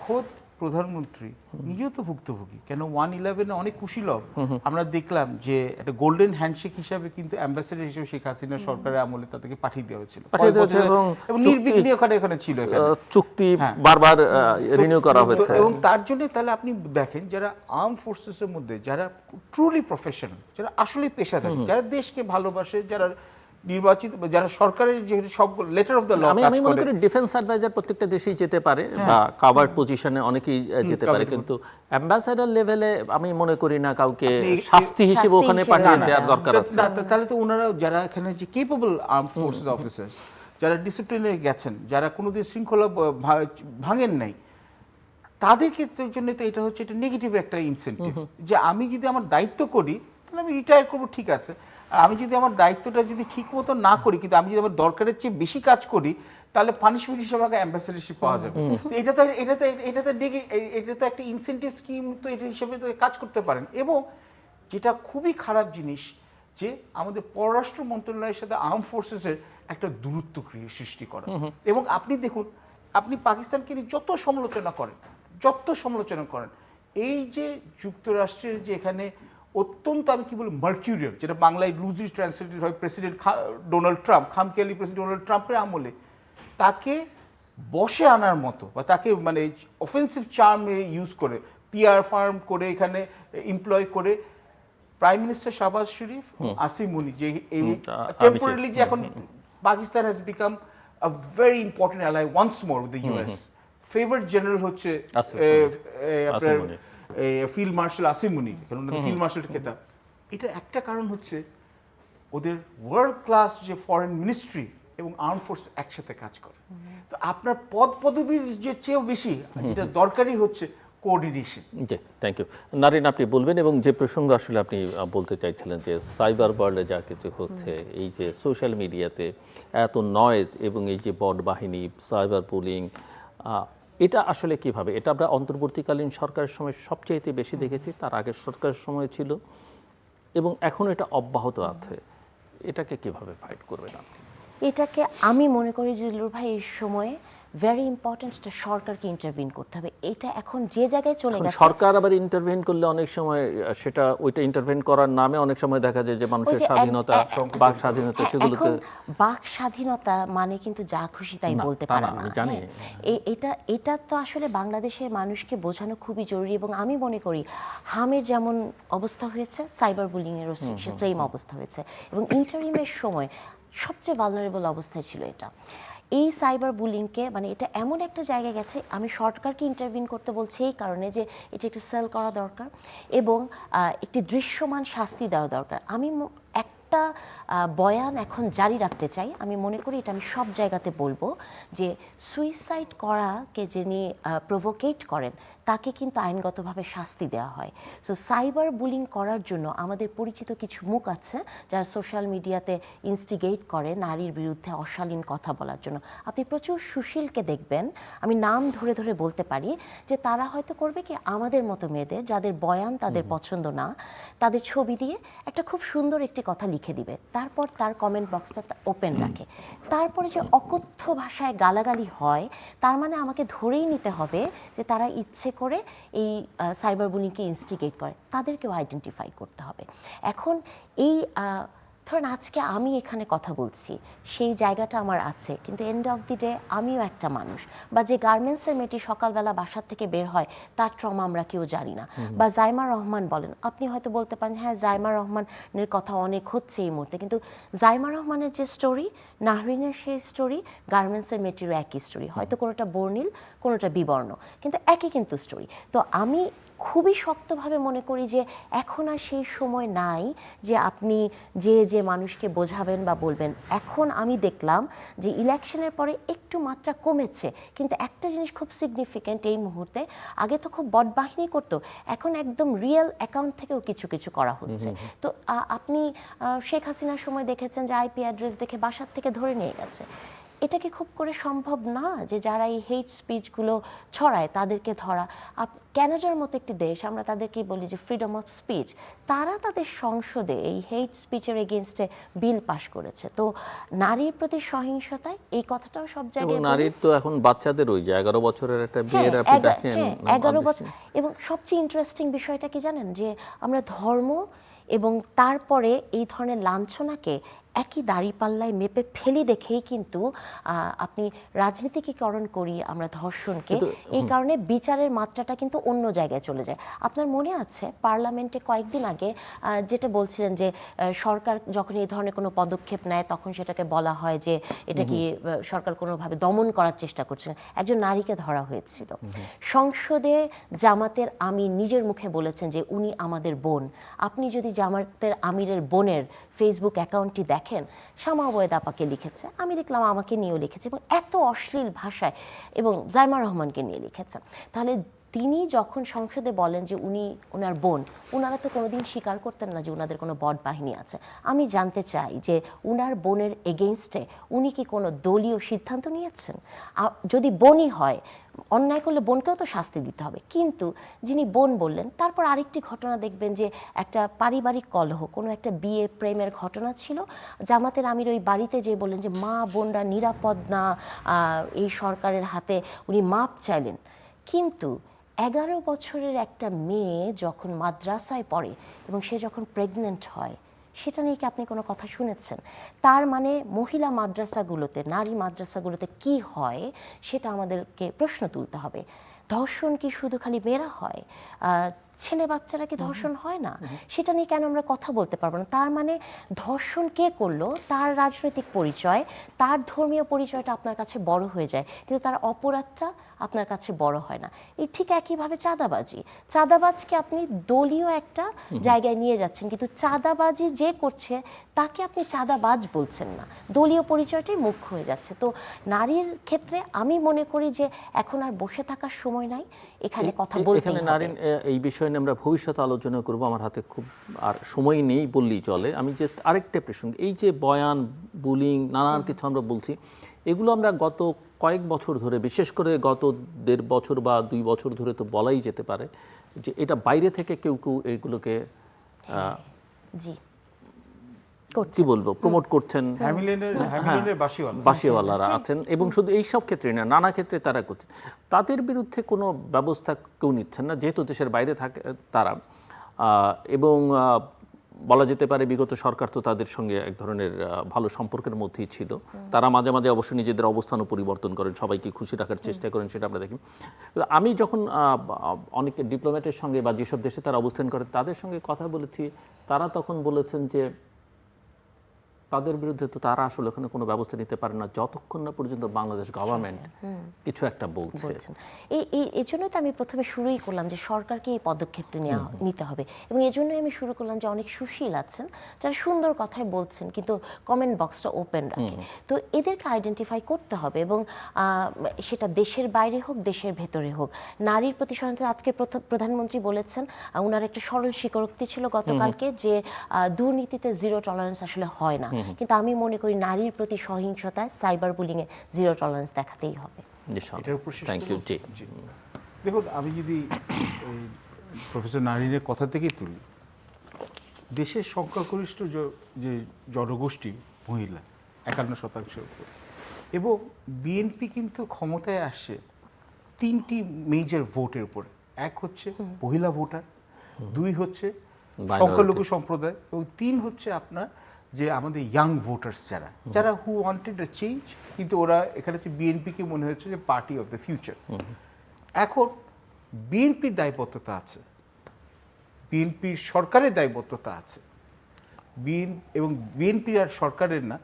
খোদ প্রধানমন্ত্রী নিজেও তো ভুক্তভোগী, কেন 111 অনেক কুশীলভ আমরা দেখলাম যে একটা গোল্ডেন হ্যান্ডশেক হিসাবে কিন্তু অ্যাম্বাসেডর হিসেবে শেখ হাসিনা সরকারের আমলে তাদেরকে পাঠিয়ে দেওয়া হয়েছিল, এবং নির্বিঘ্নে ওখানে ছিল, চুক্তি বারবার রিনিউ করা হয়েছে। এবং তার জন্য তাহলে আপনি দেখেন যারা আর্ম ফোর্সেসের মধ্যে যারা ট্রুলি প্রফেশনাল, যারা আসলে পেশাদারী, যারা দেশকে ভালোবাসে, যারা নির্বাচিত, যারা সরকারের যে সব লেটার অফ দ্য ল কাজ করে। আমি মনে করি ডিফেন্স অ্যাডভাইজার প্রত্যেকটা দেশেই যেতে পারে, বা কাভার্ড পজিশনে অনেকেই যেতে পারে, কিন্তু অ্যাম্বাসেডর লেভেলে আমি মনে করি না কাউকে শাস্তি হিসেবে ওখানে পাঠিয়ে দেওয়ার দরকার আছে। তাহলে তো ওনারা যারা এখানে যে কেপেবল আর্ম ফোর্সেস অফিসার্স, যারা ডিসিপ্লিনে গেছেন, যারা কোনোদিন শৃঙ্খলা ভাঙেন নাই, তাদের ক্ষেত্রের জন্য তো এটা হচ্ছে এটা নেগেটিভ একটা ইনসেন্টিভ, যে আমি যদি আমার দায়িত্ব করি তাহলে আমি রিটায়ার করবো, ঠিক আছে, আর আমি যদি আমার দায়িত্বটা যদি ঠিক মতো না করি, কিন্তু আমি যদি আমার দরকারের চেয়ে বেশি কাজ করি, তাহলে পানিশমেন্ট হিসেবে আমাকে অ্যাম্বাসেডরশিপ পাওয়া যাবে। এটা তো একটা ইনসেন্টিভ স্কিম, তো এটা হিসেবে তো কাজ করতে পারেন। এবং যেটা খুবই খারাপ জিনিস যে আমাদের পররাষ্ট্র মন্ত্রণালয়ের সাথে আর্ম ফোর্সেসের একটা দূরত্ব সৃষ্টি করা। এবং আপনি দেখুন, আপনি পাকিস্তানকে নিয়ে যত সমালোচনা করেন, এই যে যুক্তরাষ্ট্রের যে এখানে অত্যন্ত, আমি কি বলি, মার্কিউরিয়াল, যেটা বাংলায় লুজলি ট্রান্সলেটেড হয় প্রেসিডেন্ট ডোনাল্ড ট্রাম্প, খামখেয়ালি প্রেসিডেন্ট ডোনাল্ড ট্রাম্পের আমলে তাকে বসে আনার মতো, বা তাকে মানে অফেন্সিভ চার্মে ইউজ করে, পিআর ফার্ম করে এখানে এমপ্লয় করে প্রাইম মিনিস্টার শাহবাজ শরীফ, আসিম মুনি, যে টেম্পোরারিলি যে এখন Pakistan has become a very important ally once more with the US. Favourite general হচ্ছে আপনার ফিল্ড মার্শাল আসিম মুনির, কারণ ফিল্ড মার্শালের খেতাব। এটা একটা কারণ হচ্ছে ওদের ওয়ার্ল্ড ক্লাস যে ফরেন মিনিস্ট্রি এবং আর্ম ফোর্স একসাথে কাজ করে। তো আপনার পদবির যে চেয়েও বেশি যেটা দরকারি হচ্ছে কোঅর্ডিনেশন। জি, থ্যাংক ইউ। নারিন, আপনি বলবেন, এবং যে প্রসঙ্গ আসলে আপনি বলতে চাইছিলেন যে সাইবার ওয়ার্ল্ডে যা কিছু হচ্ছে, এই যে সোশ্যাল মিডিয়াতে এত নয়েজ, এবং এই যে বট বাহিনী, সাইবার বুলিং, এটা আসলে কিভাবে, এটা আমরা অন্তর্বর্তীকালীন সরকারের সময় সবচেয়ে বেশি দেখেছি, তার আগের সরকারের সময় ছিল, এবং এখন এটা অব্যাহত আছে, এটাকে কিভাবে ফাইট করবেন আপনি? এটাকে আমি মনে করি যে লুর ভাই এই সময়ে ভেরি ইম্পর্টেন্ট, একটা সরকারকে ইন্টারভিন করতে হবে। এটা এখন যে জায়গায় চলে গেছে, সরকার আবার ইন্টারভেন করলে অনেক সময় সেটা ওইটা ইন্টারভেন করার নামে অনেক সময় দেখা যায় যে মানুষের স্বাধীনতা, বাক স্বাধীনতা, সেগুলোকে বাক স্বাধীনতা মানে কিন্তু যা খুশি তাই বলতে পারে না। আমি জানি এটা তো আসলে বাংলাদেশের মানুষকে বোঝানো খুবই জরুরি। এবং আমি মনে করি হামের যেমন অবস্থা হয়েছে, সাইবার বুলিংয়েরও সেম অবস্থা হয়েছে, এবং ইন্টারিমের সময় সবচেয়ে ভালনারেবল অবস্থায় ছিল এটা। এই সাইবার বুলিংকে মানে এটা এমন একটা জায়গায় গেছে, আমি সরকারকে ইন্টারভিন করতে বলছি এই কারণে যে এটা একটু সেল করা দরকার, এবং একটি দৃশ্যমান শাস্তি দেওয়া দরকার। আমি একটা বয়ান এখন জারি রাখতে চাই। আমি মনে করি এটা আমি সব জায়গাতে বলবো যে সুইসাইড করাকে যিনি প্রভোকেট করেন তাকে কিন্তু আইনগতভাবে শাস্তি দেওয়া হয়। সো সাইবার বুলিং করার জন্য আমাদের পরিচিত কিছু মুখ আছে যারা সোশ্যাল মিডিয়াতে ইনস্টিগেট করে নারীর বিরুদ্ধে অশালীন কথা বলার জন্য। আপনি প্রচুর সুশীলকে দেখবেন, আমি নাম ধরে ধরে বলতে পারি, যে তারা হয়তো করবে কি আমাদের মতো মেয়েদের যাদের বয়ান তাদের পছন্দ না, তাদের ছবি দিয়ে একটা খুব সুন্দর একটি কথা লিখে দিবে, তারপর তার কমেন্ট বক্সটা ওপেন রাখে, তারপরে যে অকথ্য ভাষায় গালাগালি হয়, তার মানে আমাকে ধরেই নিতে হবে যে তারা ইচ্ছে করে এই সাইবার বুলিংকে ইনস্টিগেট করে, তাদেরকেও আইডেন্টিফাই করতে হবে। এখন এই ধরেন আজকে আমি এখানে কথা বলছি, সেই জায়গাটা আমার আছে, কিন্তু এন্ড অফ দি ডে আমিও একটা মানুষ। বা যে গার্মেন্টসের মেয়েটি সকালবেলা বাসার থেকে বের হয়, তার ট্রমা আমরা কেউ জানি না। বা জাইমা রহমান বলেন, আপনি হয়তো বলতে পারেন হ্যাঁ জাইমা রহমানের কথা অনেক হচ্ছে এই মুহূর্তে, কিন্তু জাইমা রহমানের যে স্টোরি, নাহরিনের সেই স্টোরি, গার্মেন্টসের মেয়েটিরও একই স্টোরি, হয়তো কোনোটা বর্ণিল কোনোটা বিবর্ণ, কিন্তু একই কিন্তু স্টোরি। তো আমি খুবই শক্তভাবে মনে করি যে এখন আর সেই সময় নাই যে আপনি যে মানুষকে বোঝাবেন বা বলবেন। এখন আমি দেখলাম যে ইলেকশনের পরে একটু মাত্রা কমেছে, কিন্তু একটা জিনিস খুব সিগনিফিক্যান্ট এই মুহূর্তে, আগে তো খুব বটবাহিনী করতো, এখন একদম রিয়েল অ্যাকাউন্ট থেকেও কিছু কিছু করা হচ্ছে। তো আপনি শেখ হাসিনার সময় দেখেছেন যে আইপি অ্যাড্রেস দেখে বাসার থেকে ধরে নিয়ে গেছে। এটা কি খুব করে সম্ভব না যে যারা এই হেট স্পিচগুলো ছড়ায় তাদেরকে ধরা? ক্যানাডার মতো একটি দেশ, আমরা তাদেরকে বলি যে ফ্রিডম অফ স্পিচ, তারা তাদের সংসদে এই হেট স্পিচের এগেনস্টে বিল পাশ করেছে। তো নারীর প্রতি সহিংসতায় এই কথাটাও সব জায়গায়, নারীর তো এখন বাচ্চাদের ওই যে 11 বছরের একটা বিয়ের আপনি দেখেন, 11 বছর। এবং সবচেয়ে ইন্টারেস্টিং বিষয়টা কি জানেন, যে আমরা ধর্ম এবং তারপরে এই ধরনের লাঞ্ছনাকে একই দাঁড়িপাল্লায় মেপে ফেলি দেখেই কিন্তু আপনি রাজনীতিকীকরণ করি আমরা ধর্ষণকে, এই কারণে বিচারের মাত্রাটা কিন্তু অন্য জায়গায় চলে যায়। আপনার মনে আছে পার্লামেন্টে কয়েকদিন আগে যেটা বলছিলেন যে সরকার যখন এই ধরনের কোনো পদক্ষেপ নেয় তখন সেটাকে বলা হয় যে এটা কি সরকার কোনোভাবে দমন করার চেষ্টা করছে। একজন নারীকে ধরা হয়েছিল সংসদে, জামাতের আমির নিজের মুখে বলেছেন যে উনি আমাদের বোন। আপনি যদি জামাতের আমিরের বোনের ফেসবুক অ্যাকাউন্টটি দেখেন, শামা ওয়েদ আপাকে লিখেছে, আমি দেখলাম আমাকে নিয়েও লিখেছে, এবং এত অশ্লীল ভাষায়, এবং জাইমা রহমানকে নিয়ে লিখেছে। তাহলে তিনি যখন সংসদে বলেন যে উনি ওনার বোন, ওনারা তো কোনোদিন স্বীকার করতেন না যে ওনাদের কোনো বট বাহিনী আছে। আমি জানতে চাই যে উনার বোনের এগেইনস্টে উনি কি কোনো দলীয় সিদ্ধান্ত নিয়েছেন? যদি বোনই হয়, অন্যায় করলে বোনকেও তো শাস্তি দিতে হবে, কিন্তু যিনি বোন বললেন, তারপর আরেকটি ঘটনা দেখবেন যে একটা পারিবারিক কলহ, কোনো একটা বিয়ে প্রেমের ঘটনা ছিল, জামাতের আমির ওই বাড়িতে যেয়ে বললেন যে মা বোনরা নিরাপদ না এই সরকারের হাতে, উনি মাপ চাইলেন। কিন্তু 11 বছরের একটা মেয়ে যখন মাদ্রাসায় পড়ে এবং সে যখন প্রেগনেন্ট হয়, সেটা নিয়ে কি আপনি কোনো কথা শুনেছেন? তার মানে মহিলা মাদ্রাসাগুলোতে, নারী মাদ্রাসাগুলোতে কি হয় সেটা আমাদেরকে প্রশ্ন তুলতে হবে। ধর্ষণ কি শুধু খালি মেয়েরা হয়? ছেলে বাচ্চারা কি ধর্ষণ হয় না? সেটা নিয়ে কেন আমরা কথা বলতে পারবো না? তার মানে ধর্ষণ কে করলো, তার রাজনৈতিক পরিচয়, তার ধর্মীয় পরিচয়টা আপনার কাছে বড় হয়ে যায়, কিন্তু তার অপরাধটা আপনার কাছে বড় হয় না। এই ঠিক একইভাবে চাঁদাবাজকে আপনি দলীয় একটা জায়গায় নিয়ে যাচ্ছেন, কিন্তু চাঁদাবাজি যে করছে তাকে আপনি চাঁদাবাজ বলছেন না, দলীয় পরিচয়টাই মুখ্য হয়ে যাচ্ছে। তো নারীর ক্ষেত্রে আমি মনে করি যে এখন আর বসে থাকার সময় নাই, এখানে কথা বলতে হবে। নারীর এই বিষয় নিয়ে আমরা ভবিষ্যতে আলোচনা করব, আমার হাতে খুব আর সময় নেই বললেই চলে। আমি জাস্ট আরেকটা প্রসঙ্গ, এই যে বয়ান, বুলিং, নানান কিছু আমরা বলছি, এগুলো আমরা গত কয়েক বছর ধরে, বিশেষ করে গত 1.5 বছর বা 2 বছর ধরে তো বলাই যেতে পারে যে এটা বাইরে থেকে কেউ কেউ এইগুলোকে কি বলবো প্রমোট করছেন, হ্যামিলিনের বাসিওয়ালারা আছেন, এবং শুধু এই সব ক্ষেত্রে না, নানা ক্ষেত্রে তারা করছেন। তাদের বিরুদ্ধে কোনো ব্যবস্থা কেউ নিচ্ছেন না, যেহেতু দেশের বাইরে থাকে তারা। এবং বলা যেতে পারে বিগত সরকার তো তাদের সঙ্গে এক ধরনের ভালো সম্পর্কের মধ্যেই ছিল। তারা মাঝে মাঝে অবশ্য নিজেদের অবস্থানও পরিবর্তন করেন, সবাইকে খুশি রাখার চেষ্টা করেন, সেটা আমরা দেখি। আমি যখন অনেক ডিপ্লোম্যাটের সঙ্গে বা যেসব দেশে তারা অবস্থান করেন তাদের সঙ্গে কথা বলেছি, তারা তখন বলেছেন যে তাদের বিরুদ্ধে তো তারা আসলে ওখানে কোনো ব্যবস্থা নিতে পারে না যতক্ষণ না পর্যন্ত বাংলাদেশ গভর্নমেন্ট কিছু একটা বলছে। বলছেন এই জন্যই তো আমি প্রথমে শুরুই করলাম যে সরকারকে এই পদক্ষেপটা নিতে হবে, এবং এই জন্যই আমি শুরু করলাম যে অনেক সুশীল আছেন যারা সুন্দর কথাই বলছেন কিন্তু কমেন্ট বক্সটা ওপেন রাখে, তো এদেরকে আইডেন্টিফাই করতে হবে, এবং সেটা দেশের বাইরে হোক দেশের ভেতরে হোক। নারীর প্রতি সহিংসতা, আজকে প্রধানমন্ত্রী বলেছেন, ওনার একটা সরল স্বীকারোক্তি ছিল গতকালকে যে দুর্নীতিতে জিরো টলারেন্স আসলে হয় না, কিন্তু আমি মনে করি নারীর প্রতি সহিংসতায় সাইবার বুলিংয়ে জিরো টলারেন্স দেখাতেই হবে। এটার উপর শেষ থ্যাংক ইউ। জি, দেখুন, আমি যদি প্রফেসর নারিনের কথা থেকেই তুলি, দেশের সংখ্যাগরিষ্ঠ যে জনগোষ্ঠী মহিলা 51% উপর, এবং বিএনপি কিন্তু ক্ষমতায় আসছে 3টি মেজর ভোটের উপরে। এক হচ্ছে মহিলা ভোটার, 2 হচ্ছে সংখ্যালঘু সম্প্রদায়, এবং 3 হচ্ছে আপনার যে আমাদের ইয়াং ভোটার্স যারা হু ওয়ান্টেড আ চেঞ্জ, কিন্তু ওরা এখানে হচ্ছে বিএনপিকে মনে হচ্ছে যে পার্টি অফ দ্য ফিউচার। এখন বিএনপির দায়বদ্ধতা আছে, বিএনপির সরকারের দায়বদ্ধতা আছে, এবং বিএনপি আর সরকারের না,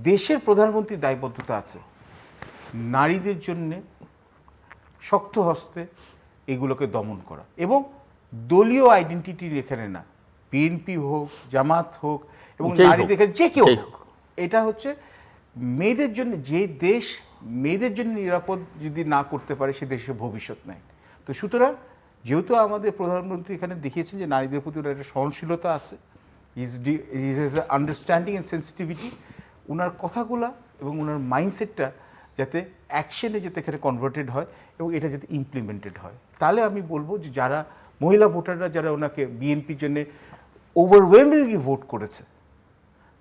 দেশের প্রধানমন্ত্রীর দায়বদ্ধতা আছে নারীদের জন্য শক্ত হস্তে এগুলোকে দমন করা, এবং দলীয় আইডেন্টিটির এখানে না, বিএনপি হোক, জামাত হোক, এবং নারীদের এখানে যে কেউ হোক, এটা হচ্ছে মেয়েদের জন্য, যে দেশ মেয়েদের জন্য নিরাপদ যদি না করতে পারে সে দেশের ভবিষ্যৎ নাই। তো সুতরাং যেহেতু আমাদের প্রধানমন্ত্রী এখানে দেখিয়েছেন যে নারীদের প্রতি ওনার একটা সহনশীলতা আছে, আন্ডারস্ট্যান্ডিং অ্যান্ড সেন্সিটিভিটি, ওনার কথাগুলা এবং ওনার মাইন্ডসেটটা যাতে অ্যাকশনে যাতে এখানে কনভার্টেড হয় এবং এটা যাতে ইমপ্লিমেন্টেড হয়, তাহলে আমি বলবো যে যারা মহিলা ভোটাররা যারা ওনাকে বিএনপির জন্য ওভারওয়েলমিংলি ভোট করেছে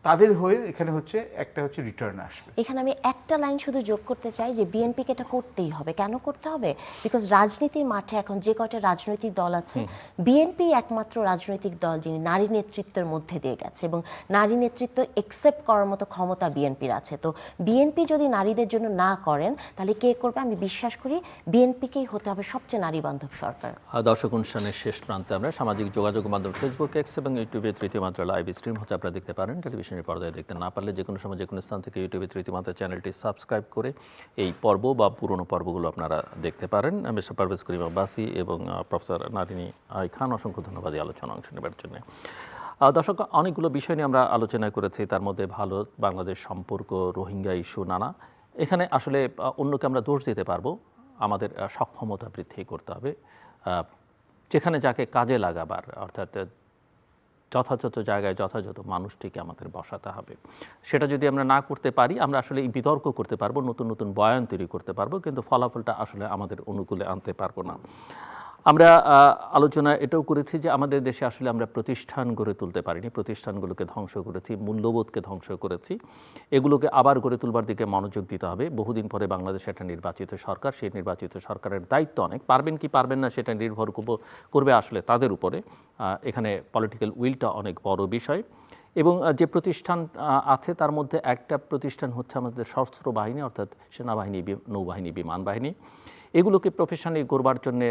তাদের হয়ে এখানে হচ্ছে একটা হচ্ছে রিটার্ন আসবে। এখানে আমি একটা লাইন শুধু যোগ করতে চাই যে বিএনপিকে এটা করতেই হবে। কেন করতে হবে? বিকজ রাজনীতির মাঠে এখন যে কয়টা রাজনৈতিক দল আছে, বিএনপি একমাত্র রাজনৈতিক দল যিনি নারী নেতৃত্বের মধ্যে দিয়ে গেছে, এবং নারী নেতৃত্ব একসেপ্ট করার মতো ক্ষমতা বিএনপির আছে। তো বিএনপি যদি নারীদের জন্য না করেন তাহলে কে করবে? আমি বিশ্বাস করি বিএনপিকেই হতে হবে সবচেয়ে নারী বান্ধব সরকার। দর্শক, অনুষ্ঠানের শেষ প্রান্তে আমরা সামাজিক যোগাযোগ মাধ্যম ফেসবুক, এক্স এবং ইউটিউবে তৃতীয় মাত্রা লাইভ স্ট্রিম হচ্ছে, আপনারা দেখতে পারেন। টেলিভিশনের পর্দায় দেখতে না পারলে যে কোনো সময় যে কোনো স্থান থেকে ইউটিউবে তৃতীয় মাত্রা চ্যানেলটি সাবস্ক্রাইব করে এই পর্ব বা পুরনো পর্বগুলো আপনারা দেখতে পারেন। মিস্টার পারভেজ করিম আব্বাসী এবং প্রফেসর নারিনী আই খান, অসংখ্য ধন্যবাদ এই আলোচনা অংশ নেবার জন্য। দর্শক, অনেকগুলো বিষয় নিয়ে আমরা আলোচনা করেছি, তার মধ্যে ভারত বাংলাদেশ সম্পর্ক, রোহিঙ্গা ইস্যু, নানা। এখানে আসলে অন্যকে আমরা দোষ দিতে পারবো, আমাদের সক্ষমতা বৃদ্ধি করতে হবে, যেখানে যাকে কাজে লাগাবার, অর্থাৎ যথাযথ জায়গায় যথাযথ মানুষটিকে আমাদের বসাতে হবে। সেটা যদি আমরা না করতে পারি, আমরা আসলে এই বিতর্ক করতে পারবো, নতুন নতুন বয়ান তৈরি করতে পারবো, কিন্তু ফলাফলটা আসলে আমাদের অনুকূলে আনতে পারবো না। আমরা আলোচনা এটাও করেছি যে আমাদের দেশে আসলে আমরা প্রতিষ্ঠান গড়ে তুলতে পারিনি, প্রতিষ্ঠানগুলোকে ধ্বংস করেছি, মূল্যবোধকে ধ্বংস করেছি। এগুলোকে আবার গড়ে তুলবার দিকে মনোযোগ দিতে হবে। বহুদিন পরে বাংলাদেশে একটা নির্বাচিত সরকার, সেই নির্বাচিত সরকারের দায়িত্ব অনেক, পারবেন কি পারবেন না সেটা নির্ভর করবে আসলে তাদের উপরে। এখানে পলিটিক্যাল উইলটা অনেক বড় বিষয়। এবং যে প্রতিষ্ঠান আছে তার মধ্যে একটা প্রতিষ্ঠান হচ্ছে আমাদের সশস্ত্র বাহিনী, অর্থাৎ সেনাবাহিনী, নৌবাহিনী, বিমান বাহিনী। এগুলোকে প্রফেশনালি গড়বার জন্যে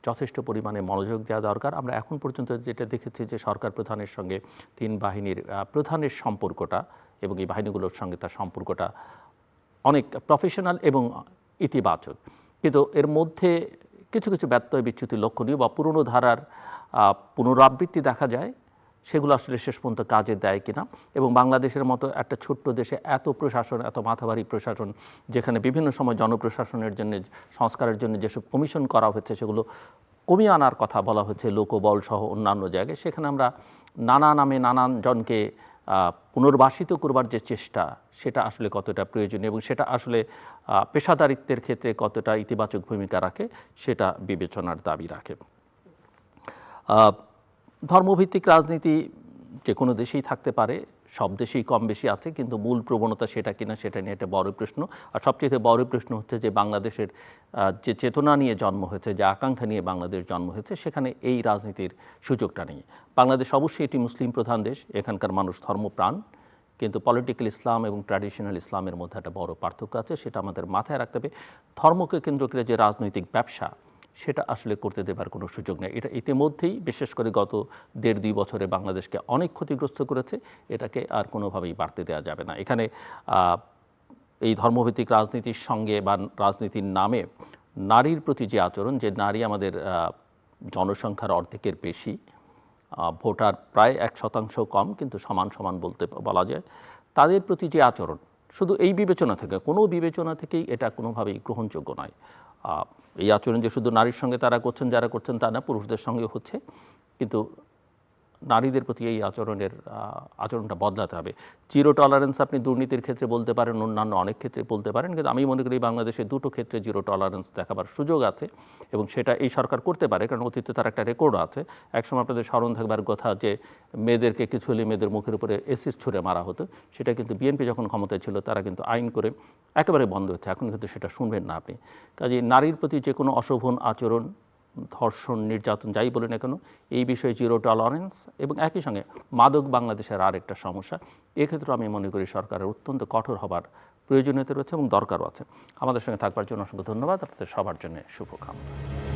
যথেষ্ট পরিমাণে মনোযোগ দেওয়া দরকার। আমরা এখন পর্যন্ত যেটা দেখেছি যে সরকার প্রধানের সঙ্গে 3 বাহিনীর প্রধানের সম্পর্কটা এবং এই বাহিনীগুলোর সঙ্গে তার সম্পর্কটা অনেক প্রফেশনাল এবং ইতিবাচক, কিন্তু এর মধ্যে কিছু কিছু ব্যত্যয় বিচ্যুতি লক্ষণীয় বা পুরনো ধারার পুনরাবৃত্তি দেখা যায়। সেগুলো আসলে শেষ পর্যন্ত কাজে দেয় কিনা, এবং বাংলাদেশের মতো একটা ছোট্ট দেশে এত প্রশাসন, এত মাথাভারী প্রশাসন, যেখানে বিভিন্ন সময় জনপ্রশাসনের জন্য, সংস্কারের জন্য যেসব কমিশন করা হচ্ছে সেগুলো কমিয়ে আনার কথা বলা হচ্ছে লোকবল সহ অন্যান্য জায়গায়, সেখানে আমরা নানা নামে নানান জনকে পুনর্বাসিত করবার যে চেষ্টা, সেটা আসলে কতটা প্রয়োজনীয় এবং সেটা আসলে পেশাদারিত্বের ক্ষেত্রে কতটা ইতিবাচক ভূমিকা রাখে সেটা বিবেচনার দাবি রাখে। ধর্মভিত্তিক রাজনীতি যে কোনো দেশেই থাকতে পারে, সব দেশেই কম বেশি আছে, কিন্তু মূল প্রবণতা সেটা কিনা সেটা নিয়ে একটা বড় প্রশ্ন। আর সবচেয়ে বড় প্রশ্ন হচ্ছে যে বাংলাদেশের যে চেতনা নিয়ে জন্ম হয়েছে, যে আকাঙ্ক্ষা নিয়ে বাংলাদেশ জন্ম হয়েছে, সেখানে এই রাজনীতির সুযোগটা নেই। বাংলাদেশ অবশ্যই এটি মুসলিম প্রধান দেশ, এখানকার মানুষ ধর্মপ্রাণ, কিন্তু পলিটিক্যাল ইসলাম এবং ট্র্যাডিশনাল ইসলামের মধ্যে একটা বড় পার্থক্য আছে, সেটা আমাদের মাথায় রাখতে হবে। ধর্মকে কেন্দ্র করে যে রাজনৈতিক ব্যবসা, সেটা আসলে করতে দেবার কোনো সুযোগ নেই। এটা ইতিমধ্যেই বিশেষ করে গত 1.5-2 বছরে বাংলাদেশকে অনেক ক্ষতিগ্রস্ত করেছে, এটাকে আর কোনোভাবেই বাড়তে দেওয়া যাবে না। এখানে এই ধর্মভিত্তিক রাজনীতির সঙ্গে বা রাজনীতির নামে নারীর প্রতি যে আচরণ, যে নারী আমাদের জনসংখ্যার অর্ধেকের বেশি, ভোটার প্রায় 1% কম, কিন্তু সমান সমান বলা যায়, তাদের প্রতি যে আচরণ, শুধু এই বিবেচনা থেকে, কোনো বিবেচনা থেকেই এটা কোনোভাবেই গ্রহণযোগ্য নয়। এই আচরণ যে শুধু নারীর সঙ্গে তারা করছেন, যারা করছেন তা না, পুরুষদের সঙ্গে হচ্ছে, কিন্তু নারীদের প্রতি এই আচরণটা বদলাতে হবে। জিরো টলারেন্স আপনি দুর্নীতির ক্ষেত্রে বলতে পারেন, অন্যান্য অনেক ক্ষেত্রে বলতে পারেন, কিন্তু আমি মনে করি বাংলাদেশে দুটো ক্ষেত্রে জিরো টলারেন্স দেখাবার সুযোগ আছে এবং সেটা এই সরকার করতে পারে, কারণ অতীতে তার একটা রেকর্ড আছে। একসময় আপনাদের স্মরণ থাকবার কথা যে মেয়েদেরকে কিছু হলে মেয়েদের মুখের উপরে এসিড ছুঁড়ে মারা হতো, সেটা কিন্তু বিএনপি যখন ক্ষমতায় ছিল তারা কিন্তু আইন করে একেবারে বন্ধ হচ্ছে। এখন কিন্তু সেটা শুনবেন না আপনি। কাজেই নারীর প্রতি যে কোনো অশোভন আচরণ, ধর্ষণ, নির্যাতন, যাই বলে না কেন, এই বিষয়ে জিরো টলারেন্স। এবং একই সঙ্গে মাদক বাংলাদেশের আরেকটা সমস্যা, এক্ষেত্রে আমি মনে করি সরকারের অত্যন্ত কঠোর হবার প্রয়োজনীয়তা রয়েছে এবং দরকারও আছে। আমাদের সঙ্গে থাকবার জন্য অসংখ্য ধন্যবাদ। আপনাদের সবার জন্য শুভকামনা।